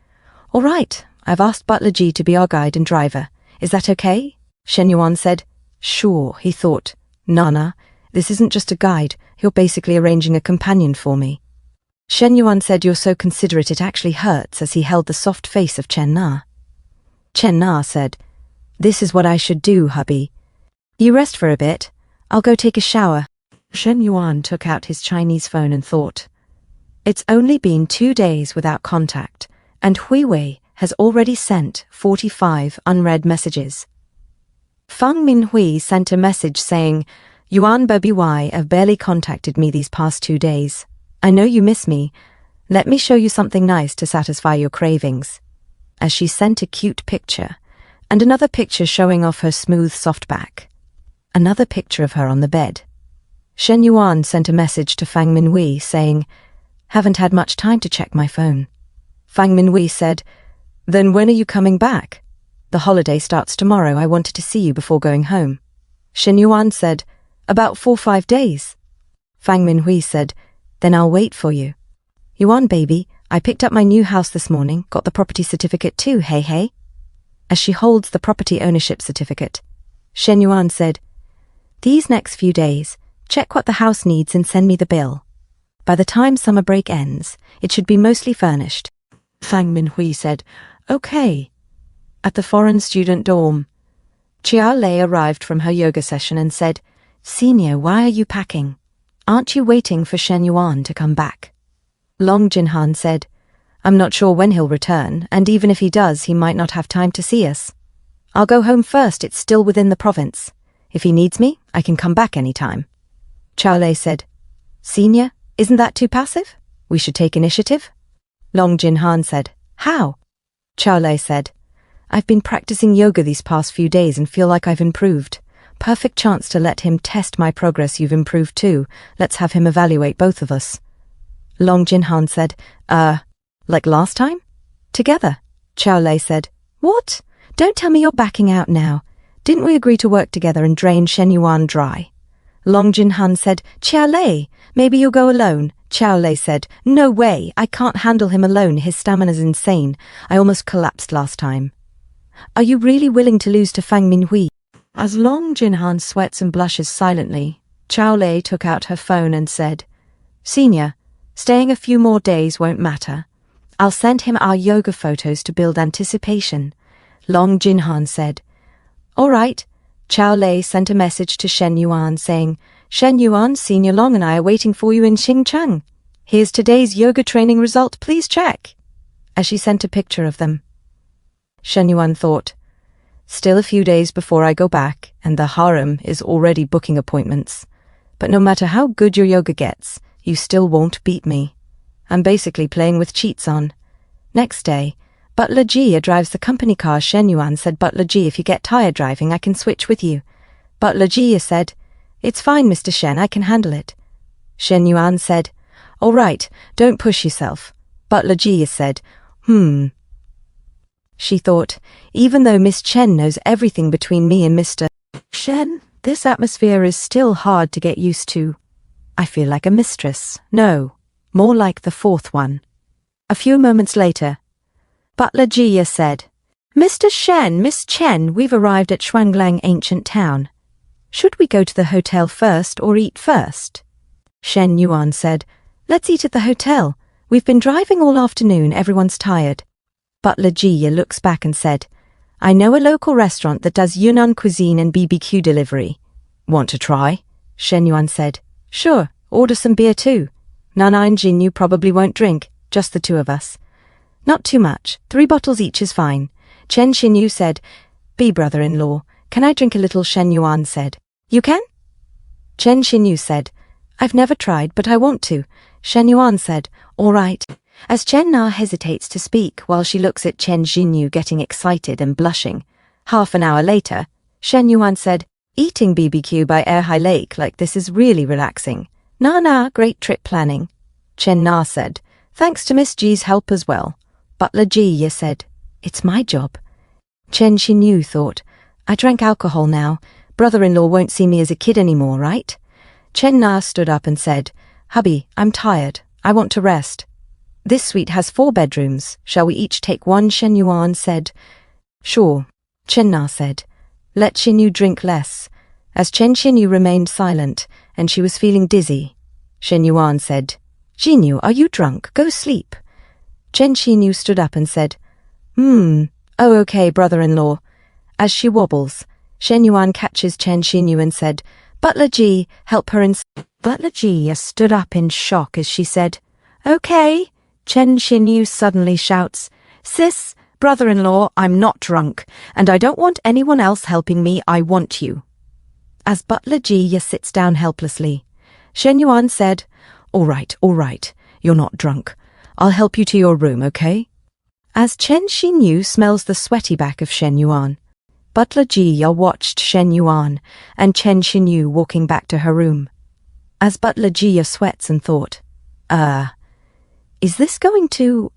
All right, I've asked Butler Ji to be our guide and driver. Is that okay? Shen Yuan said, Sure, he thought. Nana, this isn't just a guide, you're basically arranging a companion for me. Shen Yuan said, You're so considerate it actually hurts, as he held the soft face of Chen Na. Chen Na said, This is what I should do, hubby. You rest for a bit. I'll go take a shower. Shen Yuan took out his Chinese phone and thought, It's only been 2 days without contact, and Hui Wei has already sent 45 unread messages. Fang Minhui sent a message saying, Yuan Bby have barely contacted me these past 2 days. I know you miss me. Let me show you something nice to satisfy your cravings. As she sent a cute picture, and another picture showing off her smooth soft back. Another picture of her on the bed. Shen Yuan sent a message to Fang Minhui saying, Haven't had much time to check my phone. Fang Minhui said, Then when are you coming back? The holiday starts tomorrow. I wanted to see you before going home. Shen Yuan said, About 4-5 days. Fang Minhui said, Then I'll wait for you. Yuan baby, I picked up my new house this morning, got the property certificate too, hey. As she holds the property ownership certificate, Shen Yuan said, These next few days, check what the house needs and send me the bill. By the time summer break ends, it should be mostly furnished. Fang Minhui said, Okay. At the foreign student dorm, Chia Lei arrived from her yoga session and said, Senior, why are you packing? Aren't you waiting for Shen Yuan to come back? Long Jinhan said, I'm not sure when he'll return, and even if he does, he might not have time to see us. I'll go home first, it's still within the province. If he needs me, I can come back any time. Chia Lei said, Senior, isn't that too passive? We should take initiative. Long Jinhan said, How? Chia Lei said, I've been practicing yoga these past few days and feel like I've improved. Perfect chance to let him test my progress. You've improved too. Let's have him evaluate both of us. Long Jinhan said, like last time? Together. Chia Lei said, What? Don't tell me you're backing out now. Didn't we agree to work together and drain Shen Yuan dry? Long Jinhan said, Chia Lei, maybe you'll go alone. Chia Lei said, No way, I can't handle him alone. His stamina's insane. I almost collapsed last time. Are you really willing to lose to Fang Minhui? As Long Jinhan sweats and blushes silently, Chao Lei took out her phone and said, Senior, staying a few more days won't matter. I'll send him our yoga photos to build anticipation. Long Jinhan said. All right. Chao Lei sent a message to Shen Yuan saying, Shen Yuan, Senior Long and I are waiting for you in Xinjiang. Here's today's yoga training result, please check. As she sent a picture of them. Shen Yuan thought, still a few days before I go back, and the harem is already booking appointments. But no matter how good your yoga gets, you still won't beat me. I'm basically playing with cheats on. Next day, Butler Jia drives the company car. Shen Yuan said, Butler Jia, if you get tired driving, I can switch with you. Butler Jia said, it's fine, Mr. Shen, I can handle it. Shen Yuan said, all right, don't push yourself. Butler Jia said, She thought, even though Miss Chen knows everything between me and Mr. Shen, this atmosphere is still hard to get used to. I feel like a mistress. No, more like the fourth one. A few moments later, Butler Jia said, Mr. Shen, Miss Chen, we've arrived at Shuanglang ancient town. Should we go to the hotel first or eat first? Shen Yuan said, let's eat at the hotel. We've been driving all afternoon, everyone's tired. Butler Jia looks back and said, I know a local restaurant that does Yunnan cuisine and BBQ delivery. Want to try? Shen Yuan said, sure, order some beer too. Nana and Jinyu probably won't drink, just the two of us. Not too much, 3 bottles each is fine. Chen Xinyu said, B brother-in-law, can I drink a little? Shen Yuan said, you can? Chen Xinyu said, I've never tried, but I want to. Shen Yuan said, all right. As Chen Na hesitates to speak while she looks at Chen Xinyu getting excited and blushing. Half an hour later, Shen Yuan said, eating BBQ by Erhai Lake like this is really relaxing. Na, great trip planning. Chen Na said, thanks to Miss G's help as well. Butler Jia said, it's my job. Chen Xinyu thought, I drank alcohol now. Brother-in-law won't see me as a kid anymore, right? Chen Na stood up and said, hubby, I'm tired. I want to rest. This suite has 4 bedrooms. Shall we each take one? Shen Yuan said. Sure. Chen Na said. Let Xinyu drink less. As Chen Xinyu remained silent, and she was feeling dizzy, Shen Yuan said, Xinyu, are you drunk? Go sleep. Chen Xinyu stood up and said, Oh, okay, brother-in-law. As she wobbles, Shen Yuan catches Chen Xinyu and said, Butler Ji, help her in. Butler Ji stood up in shock as she said, okay. Chen Xinyu suddenly shouts, sis, brother-in-law, I'm not drunk, and I don't want anyone else helping me, I want you. As Butler Ji sits down helplessly, Shen Yuan said, all right, you're not drunk. I'll help you to your room, okay? As Chen Xinyu smells the sweaty back of Shen Yuan, Butler Ji watched Shen Yuan and Chen Xinyu walking back to her room. As Butler Ji sweats and thought, is this going to...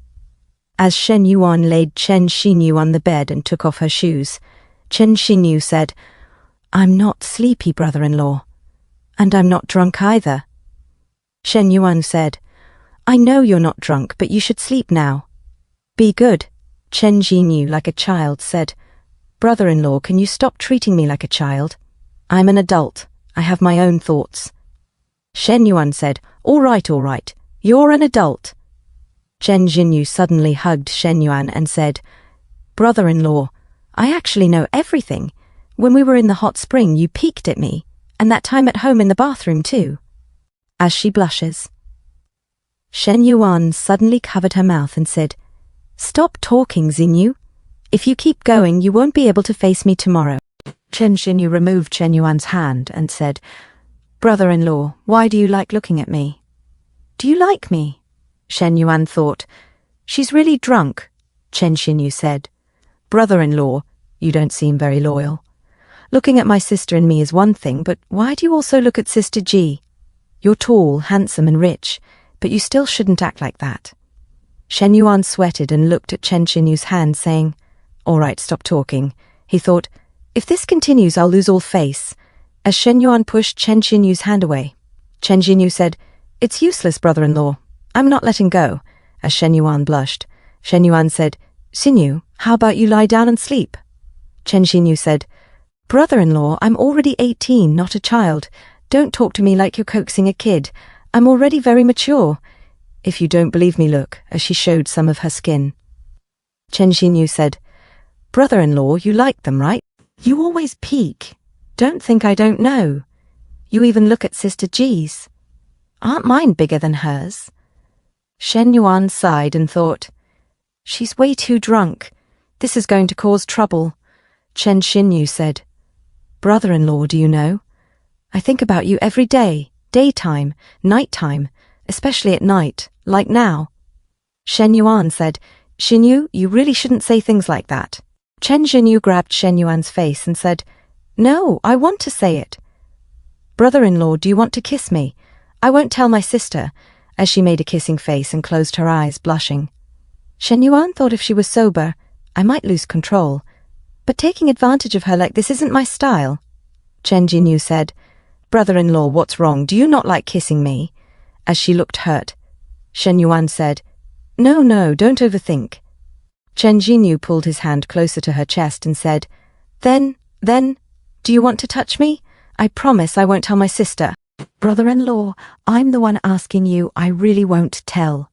As Shen Yuan laid Chen Xinyu on the bed and took off her shoes, Chen Xinyu said, I'm not sleepy, brother-in-law. And I'm not drunk either. Shen Yuan said, I know you're not drunk, but you should sleep now. Be good. Chen Xinyu, like a child, said, brother-in-law, can you stop treating me like a child? I'm an adult. I have my own thoughts. Shen Yuan said, all right, you're an adult. Chen Xinyu suddenly hugged Shen Yuan and said, brother-in-law, I actually know everything. When we were in the hot spring, you peeked at me, and that time at home in the bathroom too. As she blushes. Shen Yuan suddenly covered her mouth and said, stop talking, Xinyu. If you keep going, you won't be able to face me tomorrow. Chen Xinyu removed Chen Yuan's hand and said, brother-in-law, why do you like looking at me? Do you like me? Shen Yuan thought, she's really drunk. Chen Xinyu said, brother-in-law, you don't seem very loyal. Looking at my sister and me is one thing, but why do you also look at Sister Ji? You're tall, handsome and rich, but you still shouldn't act like that. Shen Yuan sweated and looked at Chen Xinyu's hand, saying, all right, stop talking. He thought, if this continues, I'll lose all face. As Shen Yuan pushed Chen Xinyu's hand away, Chen Xinyu said, it's useless, brother-in-law. I'm not letting go. As Shen Yuan blushed, Shen Yuan said, Xinyu, how about you lie down and sleep? Chen Xinyu said, "Brother-in-law, I'm already 18, not a child. Don't talk to me like you're coaxing a kid. I'm already very mature. If you don't believe me, look," as she showed some of her skin. Chen Xinyu said, "Brother-in-law, you like them, right? You always peek. Don't think I don't know. You even look at Sister G's. Aren't mine bigger than hers?" Shen Yuan sighed and thought, "She's way too drunk. This is going to cause trouble." Chen Xinyu said, "Brother-in-law, do you know? I think about you every day, daytime, nighttime, especially at night, like now." Shen Yuan said, "Xinyu, you really shouldn't say things like that." Chen Xinyu grabbed Shen Yuan's face and said, "No, I want to say it." "Brother-in-law, do you want to kiss me? I won't tell my sister," as she made a kissing face and closed her eyes, blushing. Shen Yuan thought if she was sober, I might lose control, but taking advantage of her like this isn't my style. Chen Xinyu said, "Brother-in-law, what's wrong? Do you not like kissing me?" as she looked hurt. Shen Yuan said, No, don't overthink." Chen Xinyu pulled his hand closer to her chest and said, Then, do you want to touch me? I promise I won't tell my sister." "Brother-in-law, I'm the one asking you, I really won't tell."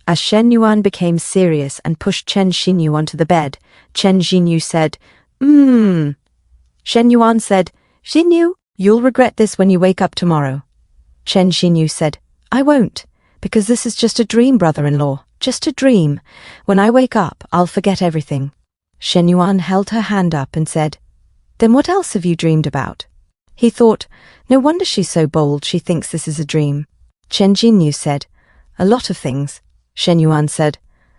As Shen Yuan became serious and pushed Chen Xinyu onto the bed, Chen Xinyu said, Shen Yuan said, "Xinyu, you'll regret this when you wake up tomorrow." Chen Xinyu said, "I won't, because this is just a dream, brother-in-law, just a dream. When I wake up, I'll forget everything." Shen Yuan held her hand up and said, "Then what else have you dreamed about?" He thought, no wonder she's so bold, she thinks this is a dream. Chen Xinyu said, "A lot of things." Shen Yuan said,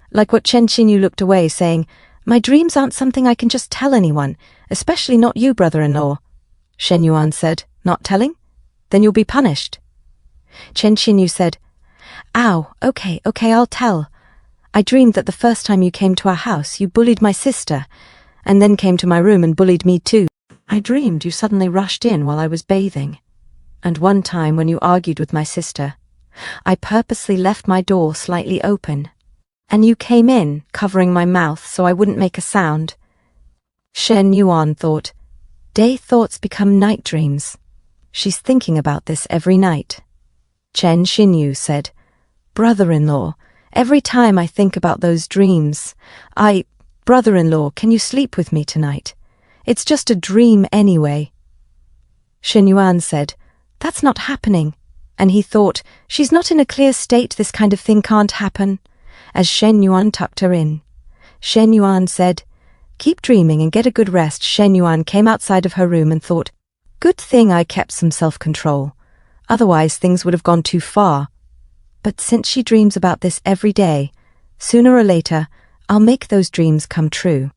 like what Chen Xinyu looked away, saying, "My dreams aren't something I can just tell anyone, especially not you, brother-in-law." Shen Yuan said, "Not telling? Then you'll be punished." Chen Xinyu said, "Ow, okay, I'll tell. I dreamed that the first time you came to our house, you bullied my sister, and then came to my room and bullied me too. I dreamed you suddenly rushed in while I was bathing. And one time when you argued with my sister, I purposely left my door slightly open, and you came in, covering my mouth so I wouldn't make a sound." Shen Yuan thought, day thoughts become night dreams. She's thinking about this every night. Chen Xinyu said, "Brother-in-law, every time I think about those dreams, Brother-in-law, can you sleep with me tonight? It's just a dream anyway." Shen Yuan said, "That's not happening." And he thought, she's not in a clear state, this kind of thing can't happen, as Shen Yuan tucked her in. Shen Yuan said, "Keep dreaming and get a good rest." Shen Yuan came outside of her room and thought, good thing I kept some self-control. Otherwise things would have gone too far. But since she dreams about this every day, sooner or later, I'll make those dreams come true.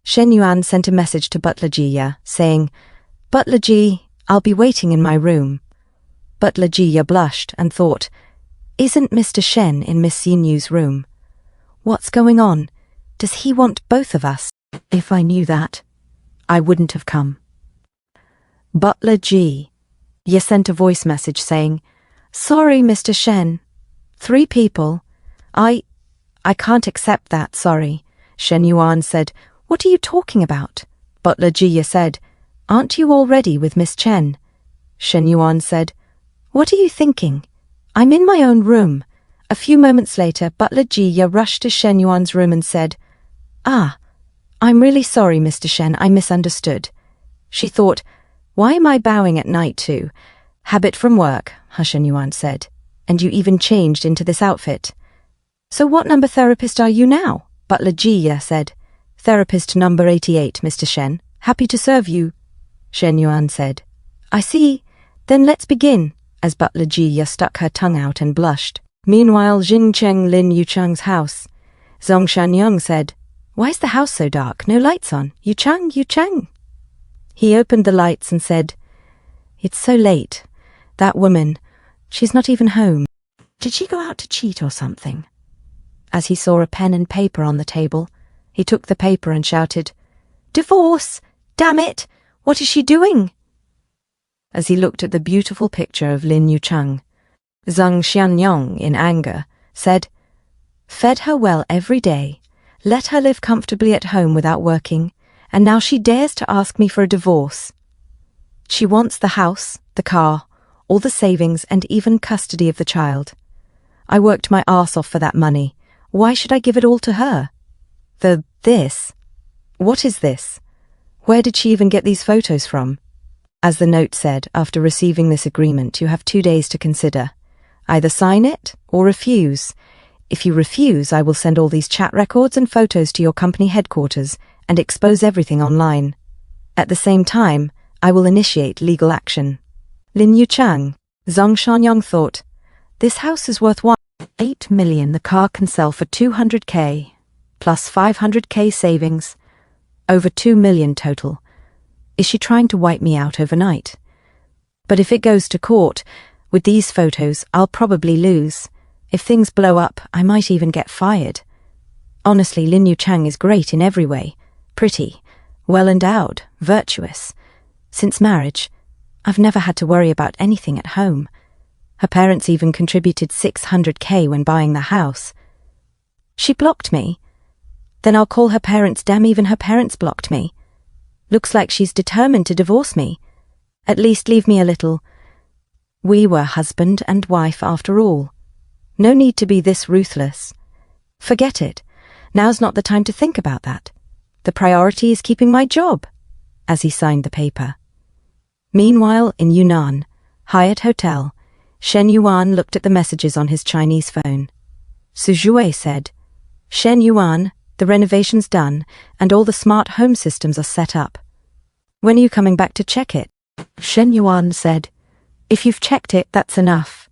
Shen Yuan sent a message to Butler Jiya, saying, "Butler Ji, I'll be waiting in my room." Butler Jiya blushed and thought, isn't Mr. Shen in Miss Yinyu's room? What's going on? Does he want both of us? If I knew that, I wouldn't have come. Butler Ji sent a voice message saying, "Sorry, Mr. Shen. 3 people. I can't accept that, sorry." Shen Yuan said, "What are you talking about?" Butler Jiya said, "Aren't you already with Miss Chen?" Shen Yuan said, "What are you thinking? I'm in my own room." A few moments later, Butler Jiya rushed to Shen Yuan's room and said, "I'm really sorry, Mr. Shen, I misunderstood." She thought, why am I bowing at night too? Habit from work, Shen Yuan said, and you even changed into this outfit. "So what number therapist are you now?" Butler Jiya said, "Therapist number 88, Mr. Shen. Happy to serve you." Shen Yuan said, "I see. Then let's begin," as Butler Jiya stuck her tongue out and blushed. Meanwhile, Jingcheng Lin Yuchang's house. Zhong Shanyang said, "Why's the house so dark? No lights on. Yuchang." He opened the lights and said, "It's so late. That woman, she's not even home. Did she go out to cheat or something?" As he saw a pen and paper on the table, he took the paper and shouted, "Divorce! Damn it! What is she doing?" As he looked at the beautiful picture of Lin Yuchang, Zhang Xianyang, in anger, said, "Fed her well every day, let her live comfortably at home without working, and now she dares to ask me for a divorce. She wants the house, the car, all the savings, and even custody of the child. I worked my arse off for that money. Why should I give it all to her? This? What is this? Where did she even get these photos from? As the note said, after receiving this agreement, you have 2 days to consider. Either sign it or refuse. If you refuse, I will send all these chat records and photos to your company headquarters and expose everything online. At the same time, I will initiate legal action. Lin Yuchang, Zhong Shanyang thought, this house is worth 8 million. The car can sell for 200K, plus 500K savings, over 2 million total. Is she trying to wipe me out overnight? But if it goes to court, with these photos, I'll probably lose. If things blow up, I might even get fired. Honestly, Lin Yuchang is great in every way. Pretty, well-endowed, virtuous. Since marriage, I've never had to worry about anything at home. Her parents even contributed 600K when buying the house. She blocked me. Then I'll call her parents. Damn, even her parents blocked me. Looks like she's determined to divorce me. At least leave me a little. We were husband and wife after all. No need to be this ruthless. Forget it. Now's not the time to think about that. The priority is keeping my job, as he signed the paper. Meanwhile, in Yunnan, Hyatt Hotel, Shen Yuan looked at the messages on his Chinese phone. Su Zhuwei said, Shen Yuan, the renovation's done, and all the smart home systems are set up. When are you coming back to check it? Shen Yuan said, if you've checked it, that's enough.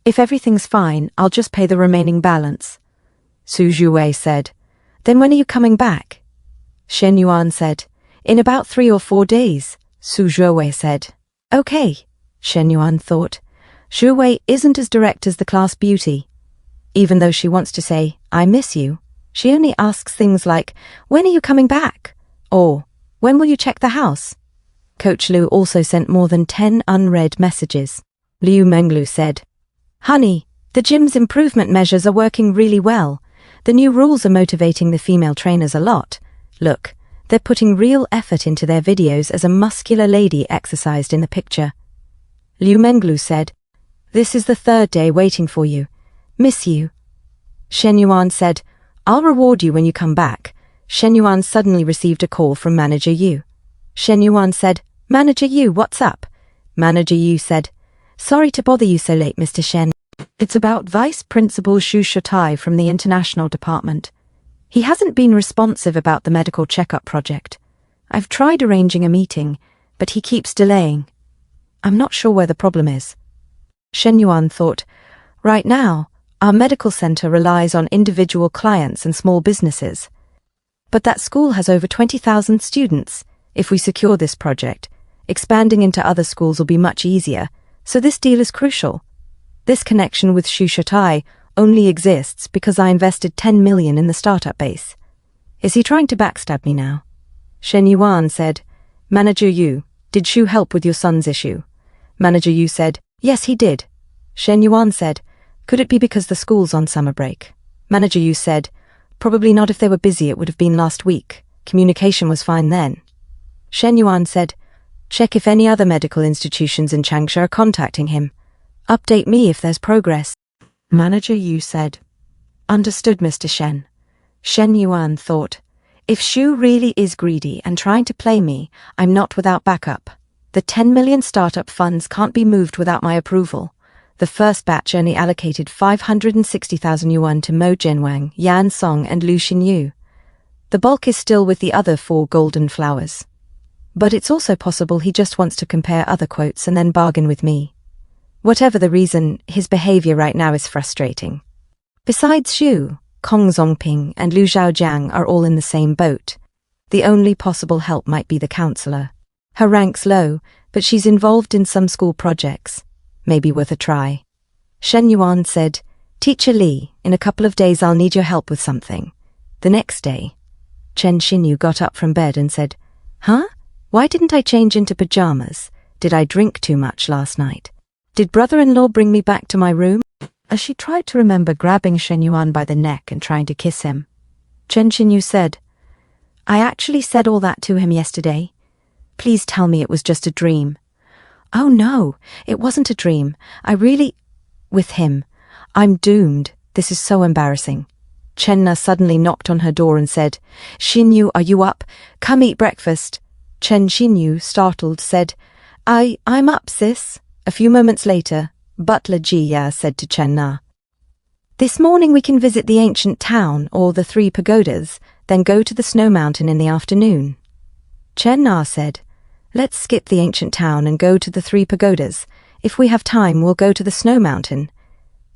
If everything's fine, I'll just pay the remaining balance. Su Zhuwei said, then when are you coming back? Shen Yuan said, in about 3 or 4 days. Su Zhuwei said, okay. Shen Yuan thought, Zhuwei isn't as direct as the class beauty. Even though she wants to say, I miss you, she only asks things like, when are you coming back? Or, when will you check the house? Coach Liu also sent more than 10 unread messages. Liu Menglu said, honey, the gym's improvement measures are working really well. The new rules are motivating the female trainers a lot. Look, they're putting real effort into their videos as a muscular lady exercised in the picture. Liu Menglu said, this is the 3rd day waiting for you. Miss you. Shen Yuan said, I'll reward you when you come back. Shen Yuan suddenly received a call from Manager Yu. Shen Yuan said, Manager Yu, what's up? Manager Yu said, sorry to bother you so late, Mr. Shen. It's about Vice Principal Xu Shatai from the International Department. He hasn't been responsive about the medical checkup project. I've tried arranging a meeting, but he keeps delaying. I'm not sure where the problem is. Shen Yuan thought, right now, our medical center relies on individual clients and small businesses. But that school has over 20,000 students. If we secure this project, expanding into other schools will be much easier, so this deal is crucial. This connection with Xu Shatai only exists because I invested 10 million in the startup base. Is he trying to backstab me now? Shen Yuan said, Manager Yu, did Xu help with your son's issue? Manager Yu said, yes, he did. Shen Yuan said, could it be because the school's on summer break? Manager Yu said, probably not. If they were busy, it would have been last week. Communication was fine then. Shen Yuan said, check if any other medical institutions in Changsha are contacting him. Update me if there's progress. Manager Yu said, understood, Mr. Shen. Shen Yuan thought, if Xu really is greedy and trying to play me, I'm not without backup. The 10 million startup funds can't be moved without my approval. The first batch only allocated 560,000 yuan to Mo Jianwang, Yan Song and Lu Xinyu. The bulk is still with the other 4 golden flowers. But it's also possible he just wants to compare other quotes and then bargain with me. Whatever the reason, his behaviour right now is frustrating. Besides Xu, Kong Zongping and Lu Zhaojiang are all in the same boat. The only possible help might be the counselor. Her rank's low, but she's involved in some school projects. Maybe worth a try. Shen Yuan said, Teacher Li, in a couple of days I'll need your help with something. The next day, Chen Xinyu got up from bed and said, huh? Why didn't I change into pajamas? Did I drink too much last night? Did brother-in-law bring me back to my room? As she tried to remember grabbing Shen Yuan by the neck and trying to kiss him, Chen Xinyu said, I actually said all that to him yesterday. Please tell me it was just a dream. Oh no, it wasn't a dream. With him. I'm doomed. This is so embarrassing. Chenna suddenly knocked on her door and said, Shinyu, are you up? Come eat breakfast. Chen Shinyu, startled, said, I'm up, sis. A few moments later, butler Jiya said to Chenna, this morning we can visit the ancient town or the 3 pagodas, then go to the snow mountain in the afternoon. Chenna said, let's skip the ancient town and go to the 3 pagodas. If we have time, we'll go to the snow mountain.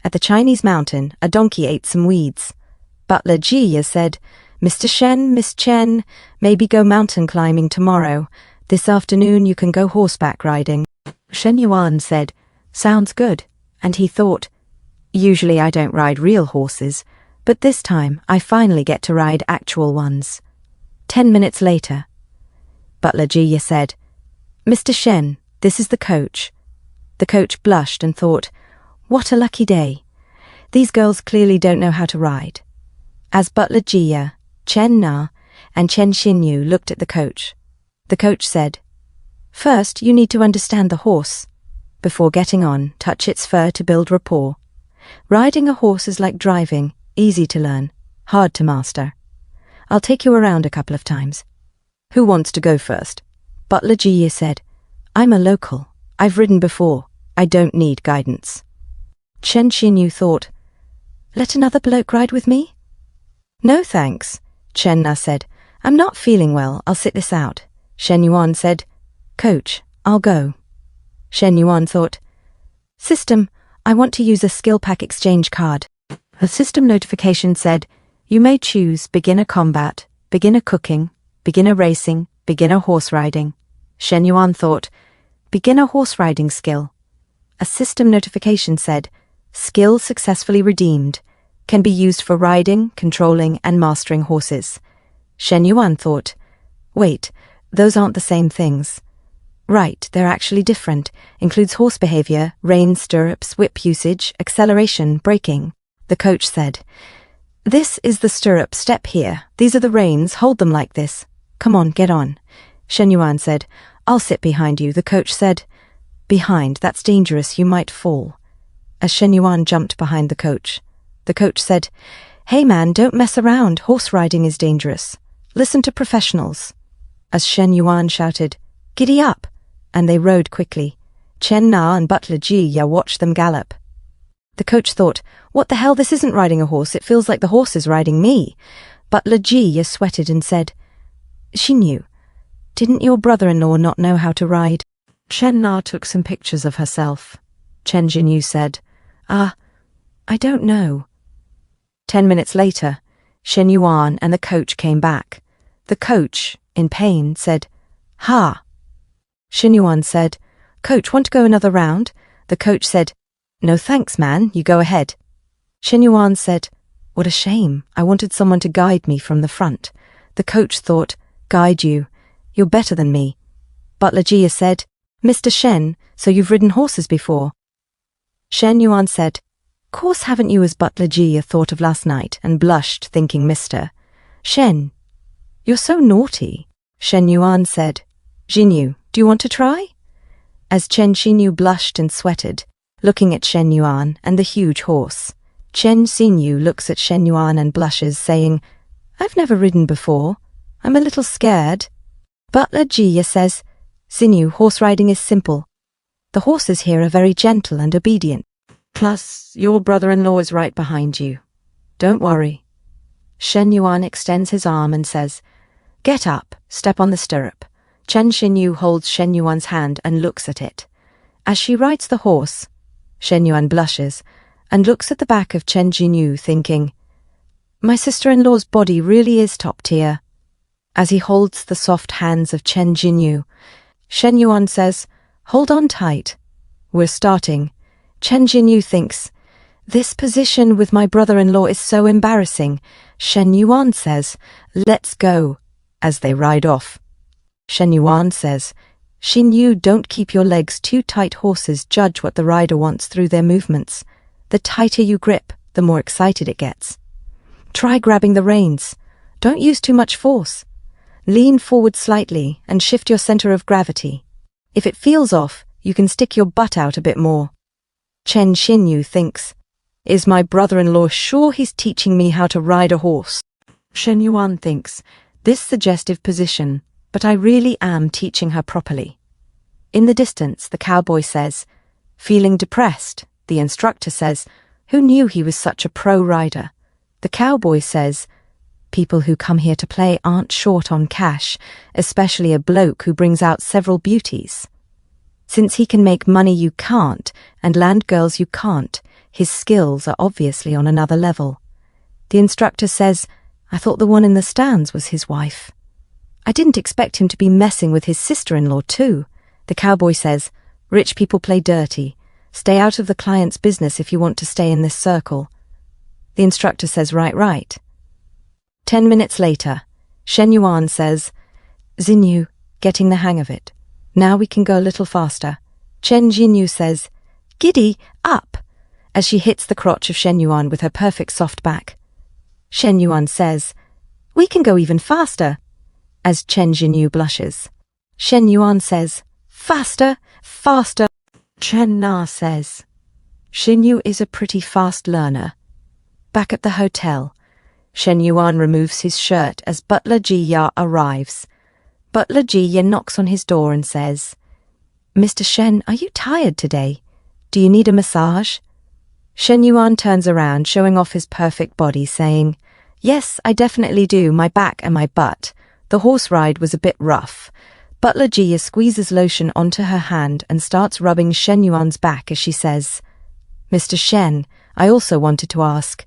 At the Chinese mountain, a donkey ate some weeds. Butler Jiya said, Mr. Shen, Miss Chen, maybe go mountain climbing tomorrow. This afternoon you can go horseback riding. Shen Yuan said, sounds good, and he thought, usually I don't ride real horses, but this time I finally get to ride actual ones. 10 minutes later, Butler Jiya said, Mr. Shen, this is the coach. The coach blushed and thought, what a lucky day. These girls clearly don't know how to ride. As Butler Jiya, Chen Na, and Chen Xinyu looked at the coach said, first you need to understand the horse. Before getting on, touch its fur to build rapport. Riding a horse is like driving, easy to learn, hard to master. I'll take you around a couple of times. Who wants to go first? Butler Jiya said, I'm a local. I've ridden before. I don't need guidance. Chen Xinyu thought, let another bloke ride with me? No thanks, Chen Na said. I'm not feeling well, I'll sit this out. Shen Yuan said, coach, I'll go. Shen Yuan thought, system, I want to use a skill pack exchange card. A system notification said, you may choose beginner combat, beginner cooking, beginner racing, beginner horse riding. Shen Yuan thought, beginner horse riding skill. A system notification said, skill successfully redeemed. Can be used for riding, controlling, and mastering horses. Shen Yuan thought, wait, those aren't the same things. Right, they're actually different. Includes horse behaviour, rein, stirrups, whip usage, acceleration, braking. The coach said, this is the stirrup, step here. These are the reins, hold them like this. Come on, get on. Shen Yuan said, I'll sit behind you. The coach said, behind, that's dangerous, you might fall. As Shen Yuan jumped behind the coach said, hey man, don't mess around, horse riding is dangerous. Listen to professionals. As Shen Yuan shouted, giddy up, and they rode quickly. Chen Na and Butler Jiya watched them gallop. The coach thought, what the hell, this isn't riding a horse, it feels like the horse is riding me. Butler Jiya sweated and said, Xinyu, didn't your brother-in-law not know how to ride? Chen Na took some pictures of herself. Chen Xinyu said, I don't know. 10 minutes later, Shen Yuan and the coach came back. The coach, in pain, said, ha. Shen Yuan said, coach, want to go another round? The coach said, no thanks, man, you go ahead. Shen Yuan said, what a shame, I wanted someone to guide me from the front. The coach thought, guide you? You're better than me. Butler Jiya said, Mr. Shen, so you've ridden horses before? Shen Yuan said, course haven't you, as Butler Jiya thought of last night and blushed, thinking Mr. Shen, you're so naughty. Shen Yuan said, Xinyu, do you want to try? As Chen Xinyu blushed and sweated, looking at Shen Yuan and the huge horse, Chen Xinyu looks at Shen Yuan and blushes, saying, I've never ridden before. I'm a little scared. Butler Jiya says, Xinyu, horse riding is simple. The horses here are very gentle and obedient. Plus, your brother-in-law is right behind you. Don't worry. Shen Yuan extends his arm and says, get up, step on the stirrup. Chen Xinyu holds Shen Yuan's hand and looks at it. As she rides the horse, Shen Yuan blushes and looks at the back of Chen Xinyu, thinking, my sister-in-law's body really is top tier. As he holds the soft hands of Chen Xinyu, Shen Yuan says, hold on tight. We're starting. Chen Xinyu thinks, this position with my brother-in-law is so embarrassing. Shen Yuan says, let's go, as they ride off. Shen Yuan says, Xinyu, don't keep your legs too tight. Horses judge what the rider wants through their movements. The tighter you grip, the more excited it gets. Try grabbing the reins. Don't use too much force. Lean forward slightly and shift your center of gravity. If it feels off, you can stick your butt out a bit more. Chen Xinyu thinks, is my brother-in-law sure he's teaching me how to ride a horse? Shen Yuan thinks, this suggestive position, but I really am teaching her properly. In the distance, the cowboy says, feeling depressed. The instructor says, who knew he was such a pro rider? The cowboy says, people who come here to play aren't short on cash, especially a bloke who brings out several beauties. Since he can make money you can't, and land girls you can't, his skills are obviously on another level. The instructor says, I thought the one in the stands was his wife. I didn't expect him to be messing with his sister-in-law too. The cowboy says, rich people play dirty. Stay out of the client's business if you want to stay in this circle. The instructor says, right. 10 minutes later, Shen Yuan says, Xinyu, getting the hang of it. Now we can go a little faster. Chen Xinyu says, giddy, up, as she hits the crotch of Shen Yuan with her perfect soft back. Shen Yuan says, we can go even faster, as Chen Xinyu blushes. Shen Yuan says, faster. Chen Na says, Xinyu is a pretty fast learner. Back at the hotel, Shen Yuan removes his shirt as butler Ji Ya arrives. Butler Ji Ya knocks on his door and says, Mr. Shen, are you tired today? Do you need a massage? Shen Yuan turns around, showing off his perfect body, saying, yes, I definitely do, my back and my butt. The horse ride was a bit rough. Butler Ji Ya squeezes lotion onto her hand and starts rubbing Shen Yuan's back as she says, Mr. Shen, I also wanted to ask,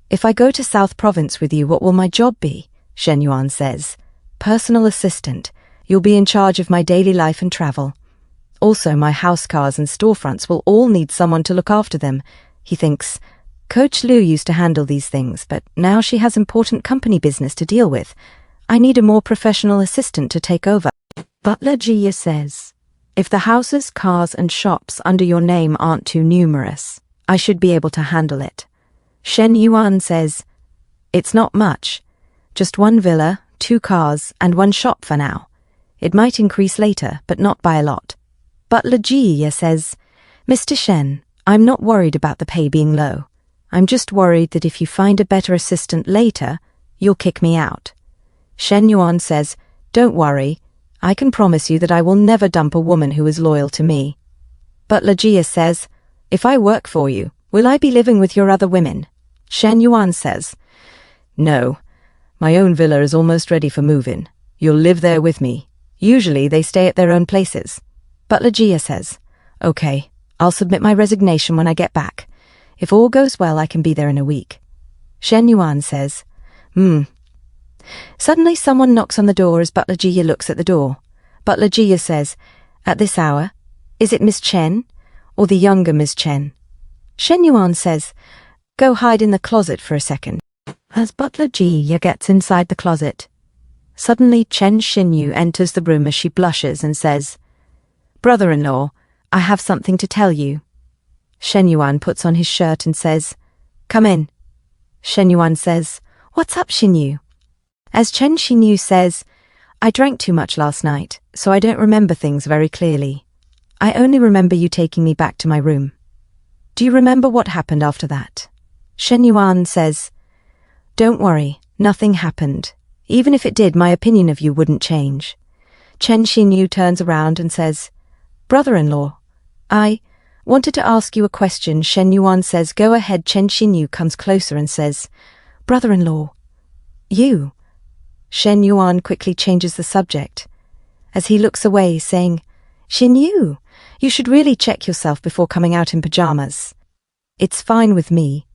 if I go to South Province with you, what will my job be? Shen Yuan says, personal assistant. You'll be in charge of my daily life and travel. Also, my house cars and storefronts will all need someone to look after them. He thinks, Coach Liu used to handle these things, but now she has important company business to deal with. I need a more professional assistant to take over. Butler Ji Ya says, if the houses, cars and shops under your name aren't too numerous, I should be able to handle it. Shen Yuan says, it's not much. Just one villa, 2 cars and 1 shop for now. It might increase later, but not by a lot. Butler Ji Ya says, Mr. Shen, I'm not worried about the pay being low. I'm just worried that if you find a better assistant later, you'll kick me out. Shen Yuan says, don't worry. I can promise you that I will never dump a woman who is loyal to me. Butler Ji Ya says, if I work for you, will I be living with your other women? Shen Yuan says, no. My own villa is almost ready for move-in. You'll live there with me. Usually they stay at their own places. Butler Ji Ya says, okay, I'll submit my resignation when I get back. If all goes well, I can be there in a week. Shen Yuan says, Suddenly someone knocks on the door as Butler Ji Ya looks at the door. Butler Ji Ya says, at this hour, is it Miss Chen or the younger Miss Chen? Shen Yuan says, go hide in the closet for a second. As Butler Ji Ya gets inside the closet, suddenly Chen Xinyu enters the room as she blushes and says, brother-in-law, I have something to tell you. Shen Yuan puts on his shirt and says, come in. Shen Yuan says, what's up, Xinyu? As Chen Xinyu says, I drank too much last night, so I don't remember things very clearly. I only remember you taking me back to my room. Do you remember what happened after that? Shen Yuan says, don't worry, nothing happened. Even if it did, my opinion of you wouldn't change. Chen Xinyu turns around and says, brother-in-law, I wanted to ask you a question. Shen Yuan says, go ahead. Chen Xinyu comes closer and says, brother-in-law, you. Shen Yuan quickly changes the subject, as he looks away, saying, Xinyu, you should really check yourself before coming out in pajamas. It's fine with me,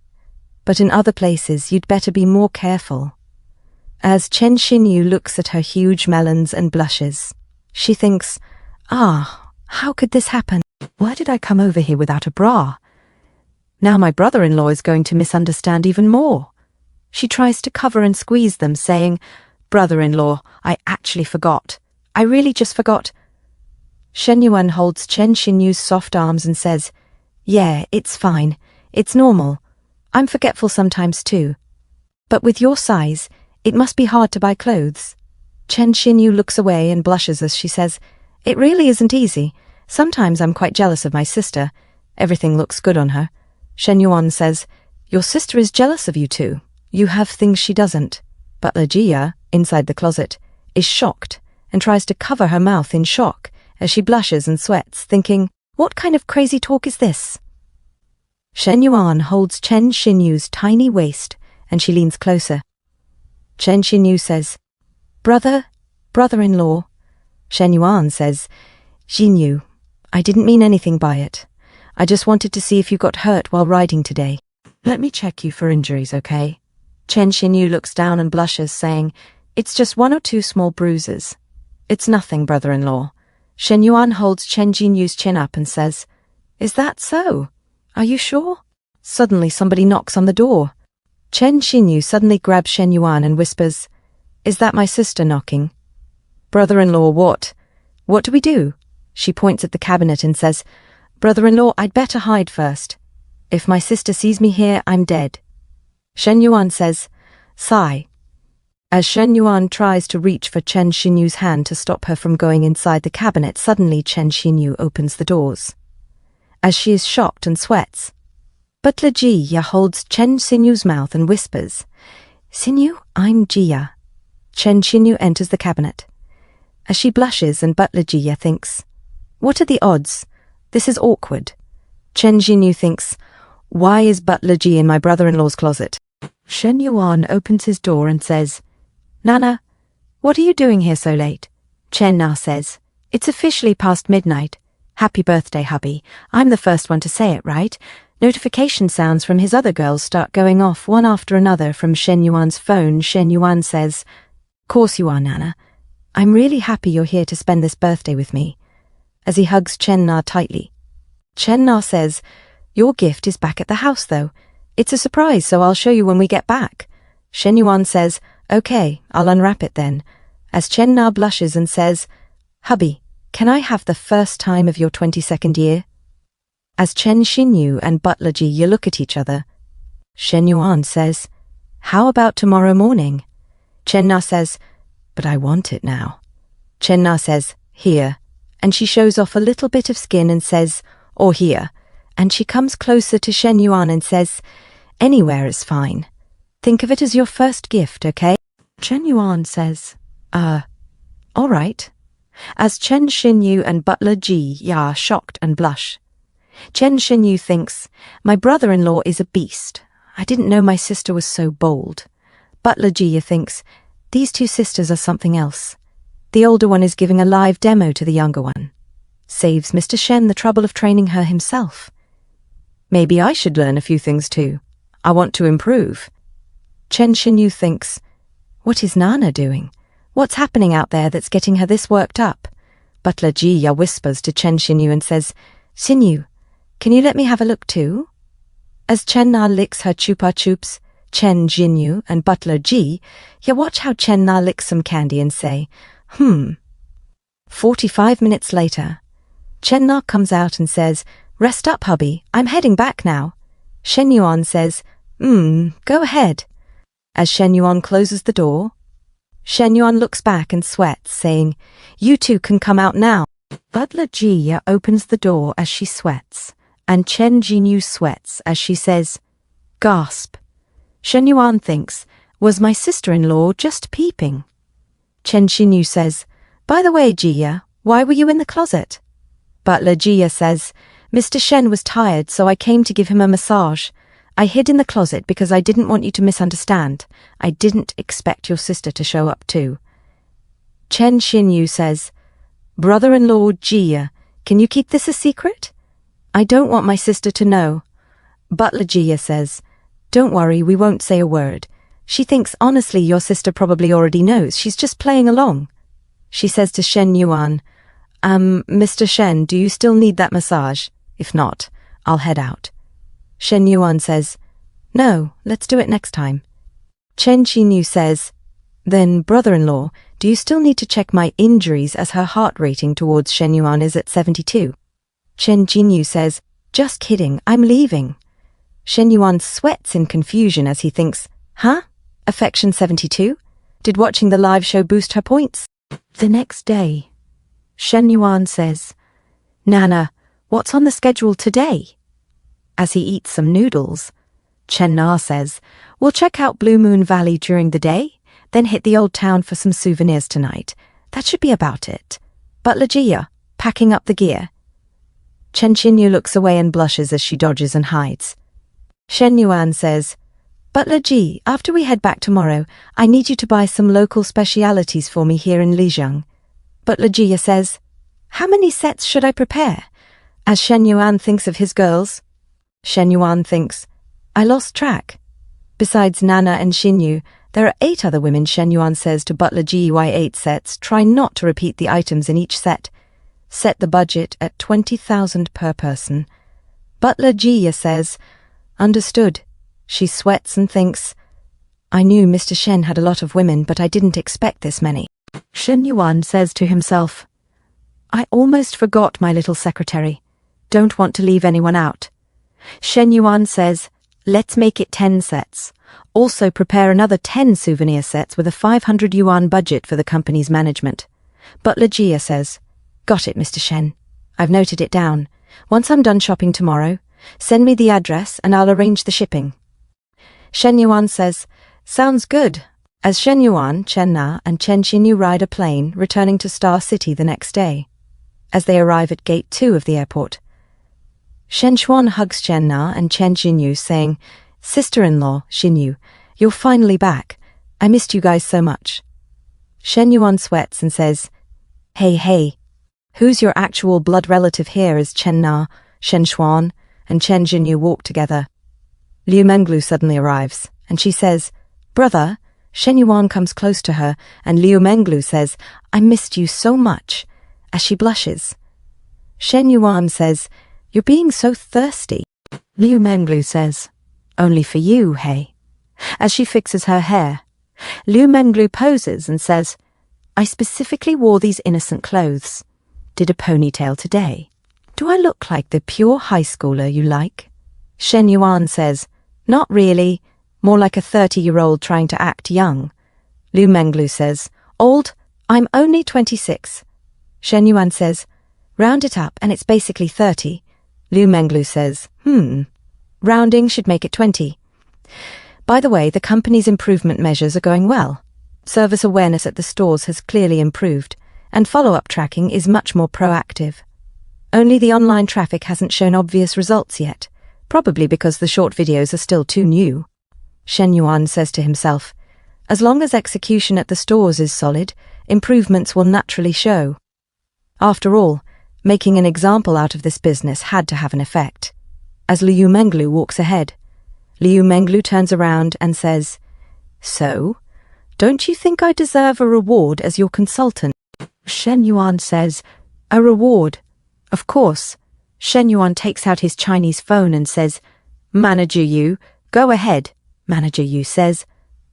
but in other places you'd better be more careful. As Chen Xinyu looks at her huge melons and blushes, she thinks, how could this happen? Why did I come over here without a bra? Now my brother-in-law is going to misunderstand even more. She tries to cover and squeeze them, saying, brother-in-law, I actually forgot. I really just forgot. Shen Yuan holds Chen Xinyu's soft arms and says, yeah, it's fine. It's normal. I'm forgetful sometimes too. But with your size, it must be hard to buy clothes. Chen Xinyu looks away and blushes as she says, "It really isn't easy. Sometimes I'm quite jealous of my sister. Everything looks good on her." Shen Yuan says, "Your sister is jealous of you too. You have things she doesn't." Butler Jia, inside the closet, is shocked and tries to cover her mouth in shock as she blushes and sweats, thinking, what kind of crazy talk is this? Shen Yuan holds Chen Xinyu's tiny waist and she leans closer. Chen Xinyu says, Brother-in-law. Shen Yuan says, "Xinyu, I didn't mean anything by it. I just wanted to see if you got hurt while riding today. Let me check you for injuries, okay?" Chen Xinyu looks down and blushes, saying, "It's just 1 or 2 small bruises." "It's nothing, brother-in-law." Shen Yuan holds Chen Jinyu's chin up and says, "Is that so? Are you sure?" Suddenly somebody knocks on the door. Chen Xinyu suddenly grabs Shen Yuan and whispers, "Is that my sister knocking?" "Brother-in-law, what? What do we do?" She points at the cabinet and says, "Brother-in-law, I'd better hide first. If my sister sees me here, I'm dead." Shen Yuan says, "Sigh." As Shen Yuan tries to reach for Chen Xinyu's hand to stop her from going inside the cabinet, suddenly Chen Xinyu opens the doors. As she is shocked and sweats, Butler Jia holds Chen Xinyu's mouth and whispers, "Xinyu, I'm Jia." Chen Xinyu enters the cabinet. As she blushes and Butler Jia thinks, "What are the odds? This is awkward." Chen Xinyu thinks, "Why is Butler Jia in my brother-in-law's closet?" Shen Yuan opens his door and says, "Nana, what are you doing here so late?" Chen Na says, "It's officially past midnight. Happy birthday, hubby. I'm the first one to say it, right?" Notification sounds from his other girls start going off one after another from Shen Yuan's phone. Shen Yuan says, "Course you are, Nana. I'm really happy you're here to spend this birthday with me," as he hugs Chen Na tightly. Chen Na says, "Your gift is back at the house, though. It's a surprise, so I'll show you when we get back." Shen Yuan says, "Okay, I'll unwrap it then," as Chen Na blushes and says, "Hubby, can I have the first time of your 22nd year?" As Chen Xinyu and Butler Jia look at each other, Shen Yuan says, "How about tomorrow morning?" Chen Na says, "But I want it now." Chen Na says, "Here," and she shows off a little bit of skin and says, "Or here," and she comes closer to Shen Yuan and says, "Anywhere is fine. Think of it as your first gift, okay?" Chen Yuan says, all right, as Chen Xinyu and Butler Ji are shocked and blush. Chen Xinyu thinks, "My brother-in-law is a beast. I didn't know my sister was so bold." Butler Jia thinks, "These 2 sisters are something else. The older one is giving a live demo to the younger one. Saves Mr. Shen the trouble of training her himself. Maybe I should learn a few things too. I want to improve." Chen Xinyu thinks, "What is Nana doing? What's happening out there that's getting her this worked up?" Butler Jia whispers to Chen Xinyu and says, "Xinyu, can you let me have a look too?" As Chen Na licks her chupa chups, Chen Xinyu and Butler Ji, you watch how Chen Na licks some candy and say, 45 minutes later, Chen Na comes out and says, "Rest up, hubby, I'm heading back now." Shen Yuan says, Go ahead." As Shen Yuan closes the door, Shen Yuan looks back and sweats, saying, "You 2 can come out now." Butler Jia opens the door as she sweats, and Chen Jinyu sweats as she says, "Gasp." Shen Yuan thinks, "Was my sister-in-law just peeping?" Chen Xinyu says, "By the way, Jia, why were you in the closet?" Butler Jia says, "Mr. Shen was tired, so I came to give him a massage. I hid in the closet because I didn't want you to misunderstand. I didn't expect your sister to show up too." Chen Xinyu says, "Brother-in-law Jia, can you keep this a secret? I don't want my sister to know." Butler Jia says, "Don't worry, we won't say a word. She thinks honestly your sister probably already knows. She's just playing along." She says to Shen Yuan, Mr. Shen, do you still need that massage? If not, I'll head out." Shen Yuan says, "No, let's do it next time." Chen Xinyu says, "Then, brother-in-law, do you still need to check my injuries as her heart rating towards Shen Yuan is at 72? Chen Xinyu says, "Just kidding, I'm leaving." Shen Yuan sweats in confusion as he thinks, "Huh? Affection 72? Did watching the live show boost her points? The next day, Shen Yuan says, Nana, what's on the schedule today? As he eats some noodles, Chen Na says, we'll check out Blue Moon Valley during the day, then hit the old town for some souvenirs tonight. That should be about it. Butler Jia, packing up the gear. Chen Xinyu looks away and blushes as she dodges and hides. Shen Yuan says, Butler Ji, after we head back tomorrow, I need you to buy some local specialities for me here in Lijiang. Butler Jia says, how many sets should I prepare? As Shen Yuan thinks of his girls, Shen Yuan thinks, I lost track. Besides Nana and Xinyu, there are 8 other women. Shen Yuan says to Butler Ji, 8 sets, try not to repeat the items in each set. Set the budget at 20,000 per person. Butler Jia says, understood. She sweats and thinks, I knew Mr. Shen had a lot of women, but I didn't expect this many. Shen Yuan says to himself, I almost forgot my little secretary. Don't want to leave anyone out. Shen Yuan says, let's make it 10 sets. Also prepare another 10 souvenir sets with a 500 yuan budget for the company's management. Butler Jia says, got it, Mr. Shen. I've noted it down. Once I'm done shopping tomorrow, send me the address and I'll arrange the shipping. Shen Yuan says, sounds good. As Shen Yuan, Chen Na, and Chen Xinyu ride a plane, returning to Star City the next day. As they arrive at Gate 2 of the airport, Shen Xuan hugs Chen Na and Chen Xinyu, saying, sister-in-law, Xinyu, you're finally back. I missed you guys so much. Shen Yuan sweats and says, hey, who's your actual blood relative here? As Chen Na, Shen Xuan, and Chen Xinyu walk together. Liu Menglu suddenly arrives, and she says, brother. Shen Yuan comes close to her, and Liu Menglu says, I missed you so much, as she blushes. Shen Yuan says, you're being so thirsty. Liu Menglu says, only for you, hey. As she fixes her hair, Liu Menglu poses and says, I specifically wore these innocent clothes. Did a ponytail today. Do I look like the pure high schooler you like? Shen Yuan says, not really, more like a 30-year-old trying to act young. Liu Menglu says, old, I'm only 26. Shen Yuan says, round it up and it's basically 30. Liu Menglu says, rounding should make it 20. By the way, the company's improvement measures are going well. Service awareness at the stores has clearly improved, and follow-up tracking is much more proactive. Only the online traffic hasn't shown obvious results yet, probably because the short videos are still too new. Shen Yuan says to himself, as long as execution at the stores is solid, improvements will naturally show. After all, making an example out of this business had to have an effect. As Liu Menglu walks ahead, Liu Menglu turns around and says, so, don't you think I deserve a reward as your consultant? Shen Yuan says, a reward? Of course. Shen Yuan takes out his Chinese phone and says, Manager Yu, go ahead. Manager Yu says,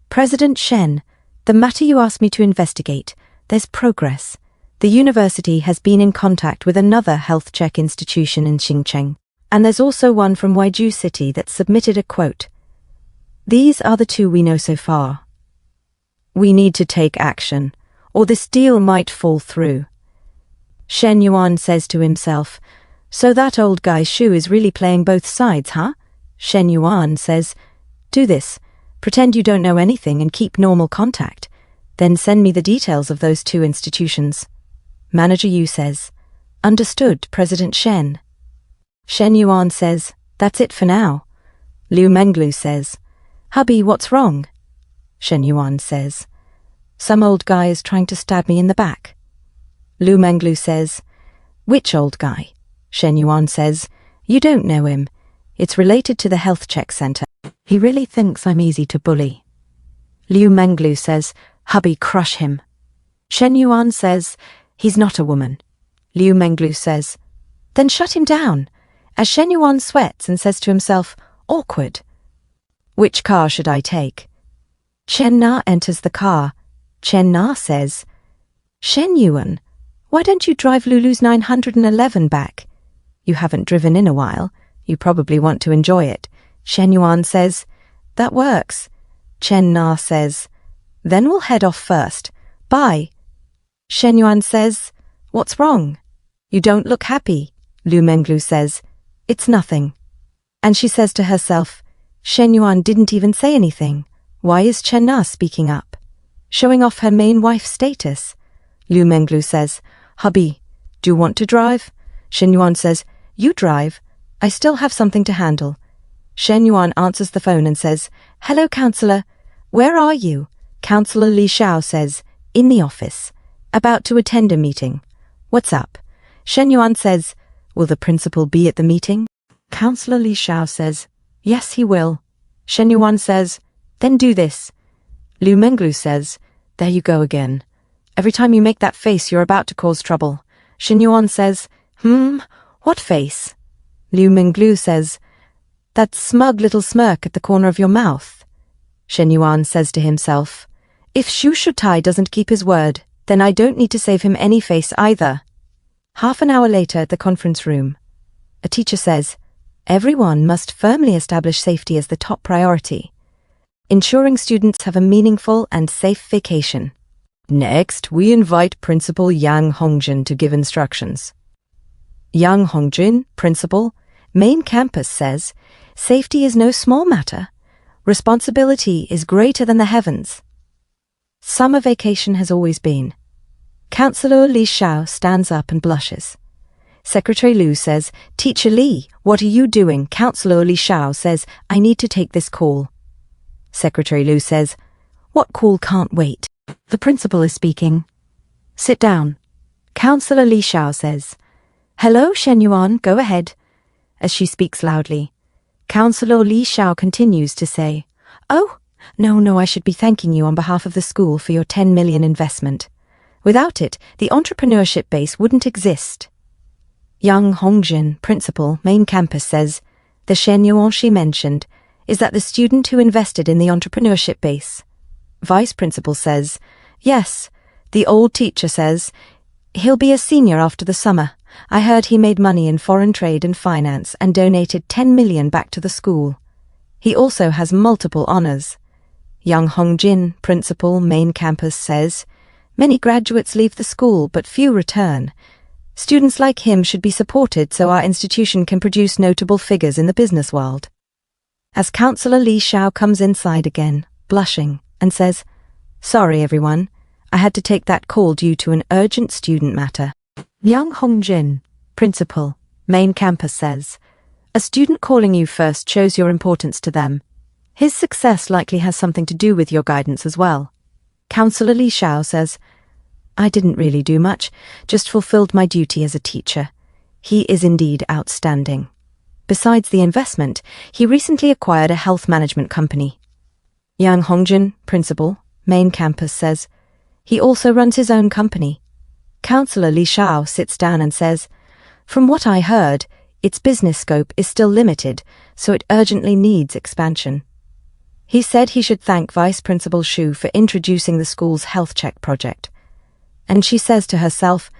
President Shen, the matter you asked me to investigate, there's progress. The university has been in contact with another health check institution in Xincheng, and there's also one from Waiju City that submitted a quote. These are the 2 we know so far. We need to take action, or this deal might fall through. Shen Yuan says to himself, so that old guy Shu is really playing both sides, huh? Shen Yuan says, do this. Pretend you don't know anything and keep normal contact. Then send me the details of those 2 institutions. Manager Yu says, understood, President Shen. Shen Yuan says, that's it for now. Liu Menglu says, hubby, what's wrong? Shen Yuan says, some old guy is trying to stab me in the back. Liu Menglu says, which old guy? Shen Yuan says, you don't know him. It's related to the health check center. He really thinks I'm easy to bully. Liu Menglu says, hubby, crush him. Shen Yuan says, he's not a woman. Liu Menglu says, then shut him down. As Shen Yuan sweats and says to himself, awkward. Which car should I take? Chen Na enters the car. Chen Na says, Shen Yuan, why don't you drive Lulu's 911 back? You haven't driven in a while. You probably want to enjoy it. Shen Yuan says, that works. Chen Na says, Then we'll head off first. Bye. Shen Yuan says, "What's wrong? You don't look happy." Lu Menglu says, "It's nothing." And she says to herself, Shen Yuan didn't even say anything. Why is Chen Na speaking up? Showing off her main wife status. Lu Menglu says, "Hubby, do you want to drive?" Shen Yuan says, "You drive. I still have something to handle." Shen Yuan answers the phone and says, "Hello, counselor. Where are you?" Counselor Li Xiao says, "In the office. About to attend a meeting." "What's up?" Shen Yuan says, "Will the principal be at the meeting?" Counselor Li Xiao says, "Yes, he will." Shen Yuan says, "Then do this." Lu Menglu says, "There you go again. Every time you make that face, you're about to cause trouble." Shen Yuan says, "What face?" Lu Menglu says, "That smug little smirk at the corner of your mouth." Shen Yuan says to himself, "If Shu Shutai doesn't keep his word, then I don't need to save him any face either." Half an hour later at the conference room, a teacher says, "Everyone must firmly establish safety as the top priority, ensuring students have a meaningful and safe vacation." Next, we invite Principal Yang Hongjin to give instructions. Yang Hongjin, Principal, Main Campus says, "Safety is no small matter. Responsibility is greater than the heavens." Summer vacation has always been. Counselor Li Xiao stands up and blushes. Secretary Lu says, "Teacher Li, what are you doing?" Counselor Li Xiao says, "I need to take this call." Secretary Lu says, "What call can't wait?" The principal is speaking. "Sit down." Counselor Li Xiao says, "Hello, Shen Yuan, go ahead." As she speaks loudly, Counselor Li Xiao continues to say, "Oh, no, I should be thanking you on behalf of the school for your 10 million investment. Without it, the entrepreneurship base wouldn't exist." Yang Hongjin, Principal, Main Campus says, "The Shen Yuan she mentioned is that the student who invested in the entrepreneurship base." Vice Principal says, "Yes, the old teacher says, he'll be a senior after the summer. I heard he made money in foreign trade and finance and donated 10 million back to the school. He also has multiple honors." Yang Hongjin, Principal, Main Campus says, "Many graduates leave the school, but few return. Students like him should be supported so our institution can produce notable figures in the business world." As Counselor Li Xiao comes inside again, blushing, and says, "Sorry everyone, I had to take that call due to an urgent student matter." Yang Hongjin, Principal, Main Campus says, "A student calling you first shows your importance to them. His success likely has something to do with your guidance as well." Counselor Li Xiao says, "I didn't really do much, just fulfilled my duty as a teacher. He is indeed outstanding. Besides the investment, he recently acquired a health management company." Yang Hongjin, Principal, Main Campus says, "He also runs his own company." Counselor Li Xiao sits down and says, "From what I heard, its business scope is still limited, so it urgently needs expansion." He said he should thank Vice Principal Shu for introducing the school's health check project. And she says to herself,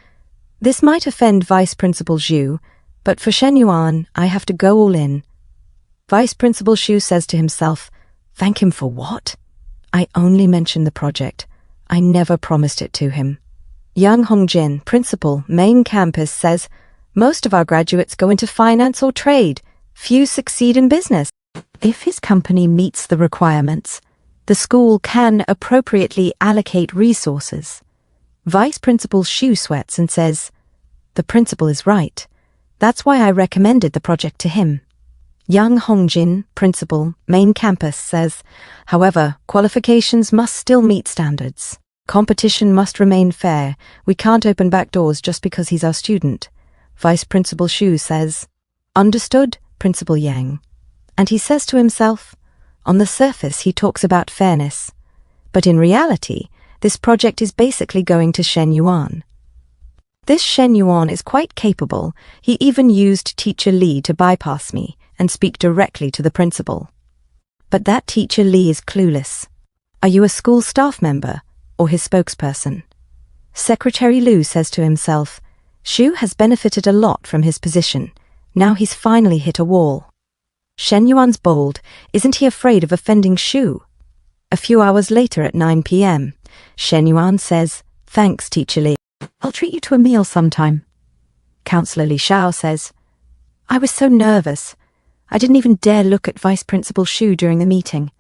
"This might offend Vice Principal Zhu, but for Shen Yuan, I have to go all in." Vice Principal Shu says to himself, "Thank him for what? I only mentioned the project. I never promised it to him." Yang Hongjin, Principal, Main Campus says, "Most of our graduates go into finance or trade. Few succeed in business. If his company meets the requirements, the school can appropriately allocate resources." Vice Principal Shu sweats and says, "The principal is right. That's why I recommended the project to him." Yang Hongjin, Principal, Main Campus says, "However, qualifications must still meet standards. Competition must remain fair. We can't open back doors just because he's our student." Vice Principal Shu says, "Understood, Principal Yang." And he says to himself, on the surface he talks about fairness, but in reality, this project is basically going to Shen Yuan. This Shen Yuan is quite capable. He even used Teacher Li to bypass me and speak directly to the principal. But that Teacher Li is clueless. Are you a school staff member or his spokesperson? Secretary Lu says to himself, Shu has benefited a lot from his position. Now he's finally hit a wall. Shen Yuan's bold. Isn't he afraid of offending Shu? A few hours later at 9 p.m., Shen Yuan says, "Thanks, Teacher Li. I'll treat you to a meal sometime." Counselor Li Xiao says, "I was so nervous. I didn't even dare look at Vice Principal Xu during the meeting."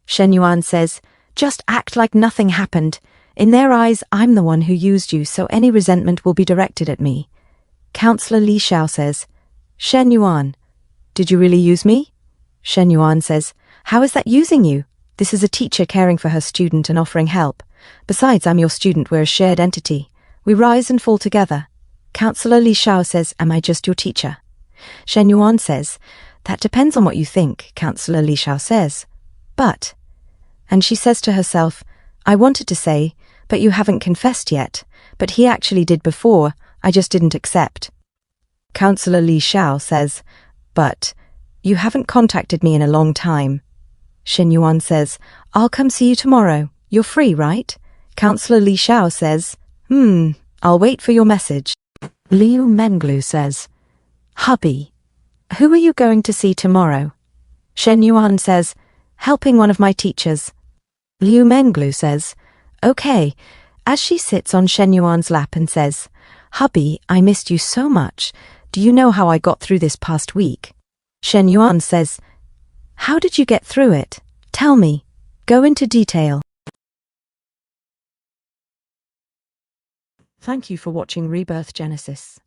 Shen Yuan says, "Just act like nothing happened. In their eyes, I'm the one who used you, so any resentment will be directed at me." Counselor Li Xiao says, "Shen Yuan, did you really use me?" Shen Yuan says, "How is that using you? This is a teacher caring for her student and offering help. Besides, I'm your student, we're a shared entity. We rise and fall together." Counselor Li Xiao says, "Am I just your teacher?" Shen Yuan says, "That depends on what you think," Counselor Li Xiao says. "But," and she says to herself, "I wanted to say, but you haven't confessed yet, but he actually did before, I just didn't accept." Counselor Li Xiao says, "But you haven't contacted me in a long time." Shen Yuan says, "I'll come see you tomorrow. You're free, right?" Counselor Li Xiao says, I'll wait for your message." Liu Menglu says, "Hubby, who are you going to see tomorrow?" Shen Yuan says, "Helping one of my teachers." Liu Menglu says, "Okay," as she sits on Shen Yuan's lap and says, "Hubby, I missed you so much. Do you know how I got through this past week?" Shen Yuan says, "How did you get through it? Tell me. Go into detail." Thank you for watching Rebirth Genesis.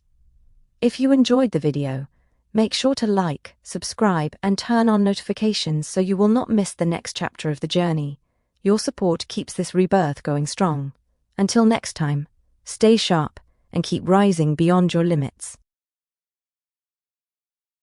If you enjoyed the video, make sure to like, subscribe, and turn on notifications so you will not miss the next chapter of the journey. Your support keeps this rebirth going strong. Until next time, stay sharp and keep rising beyond your limits.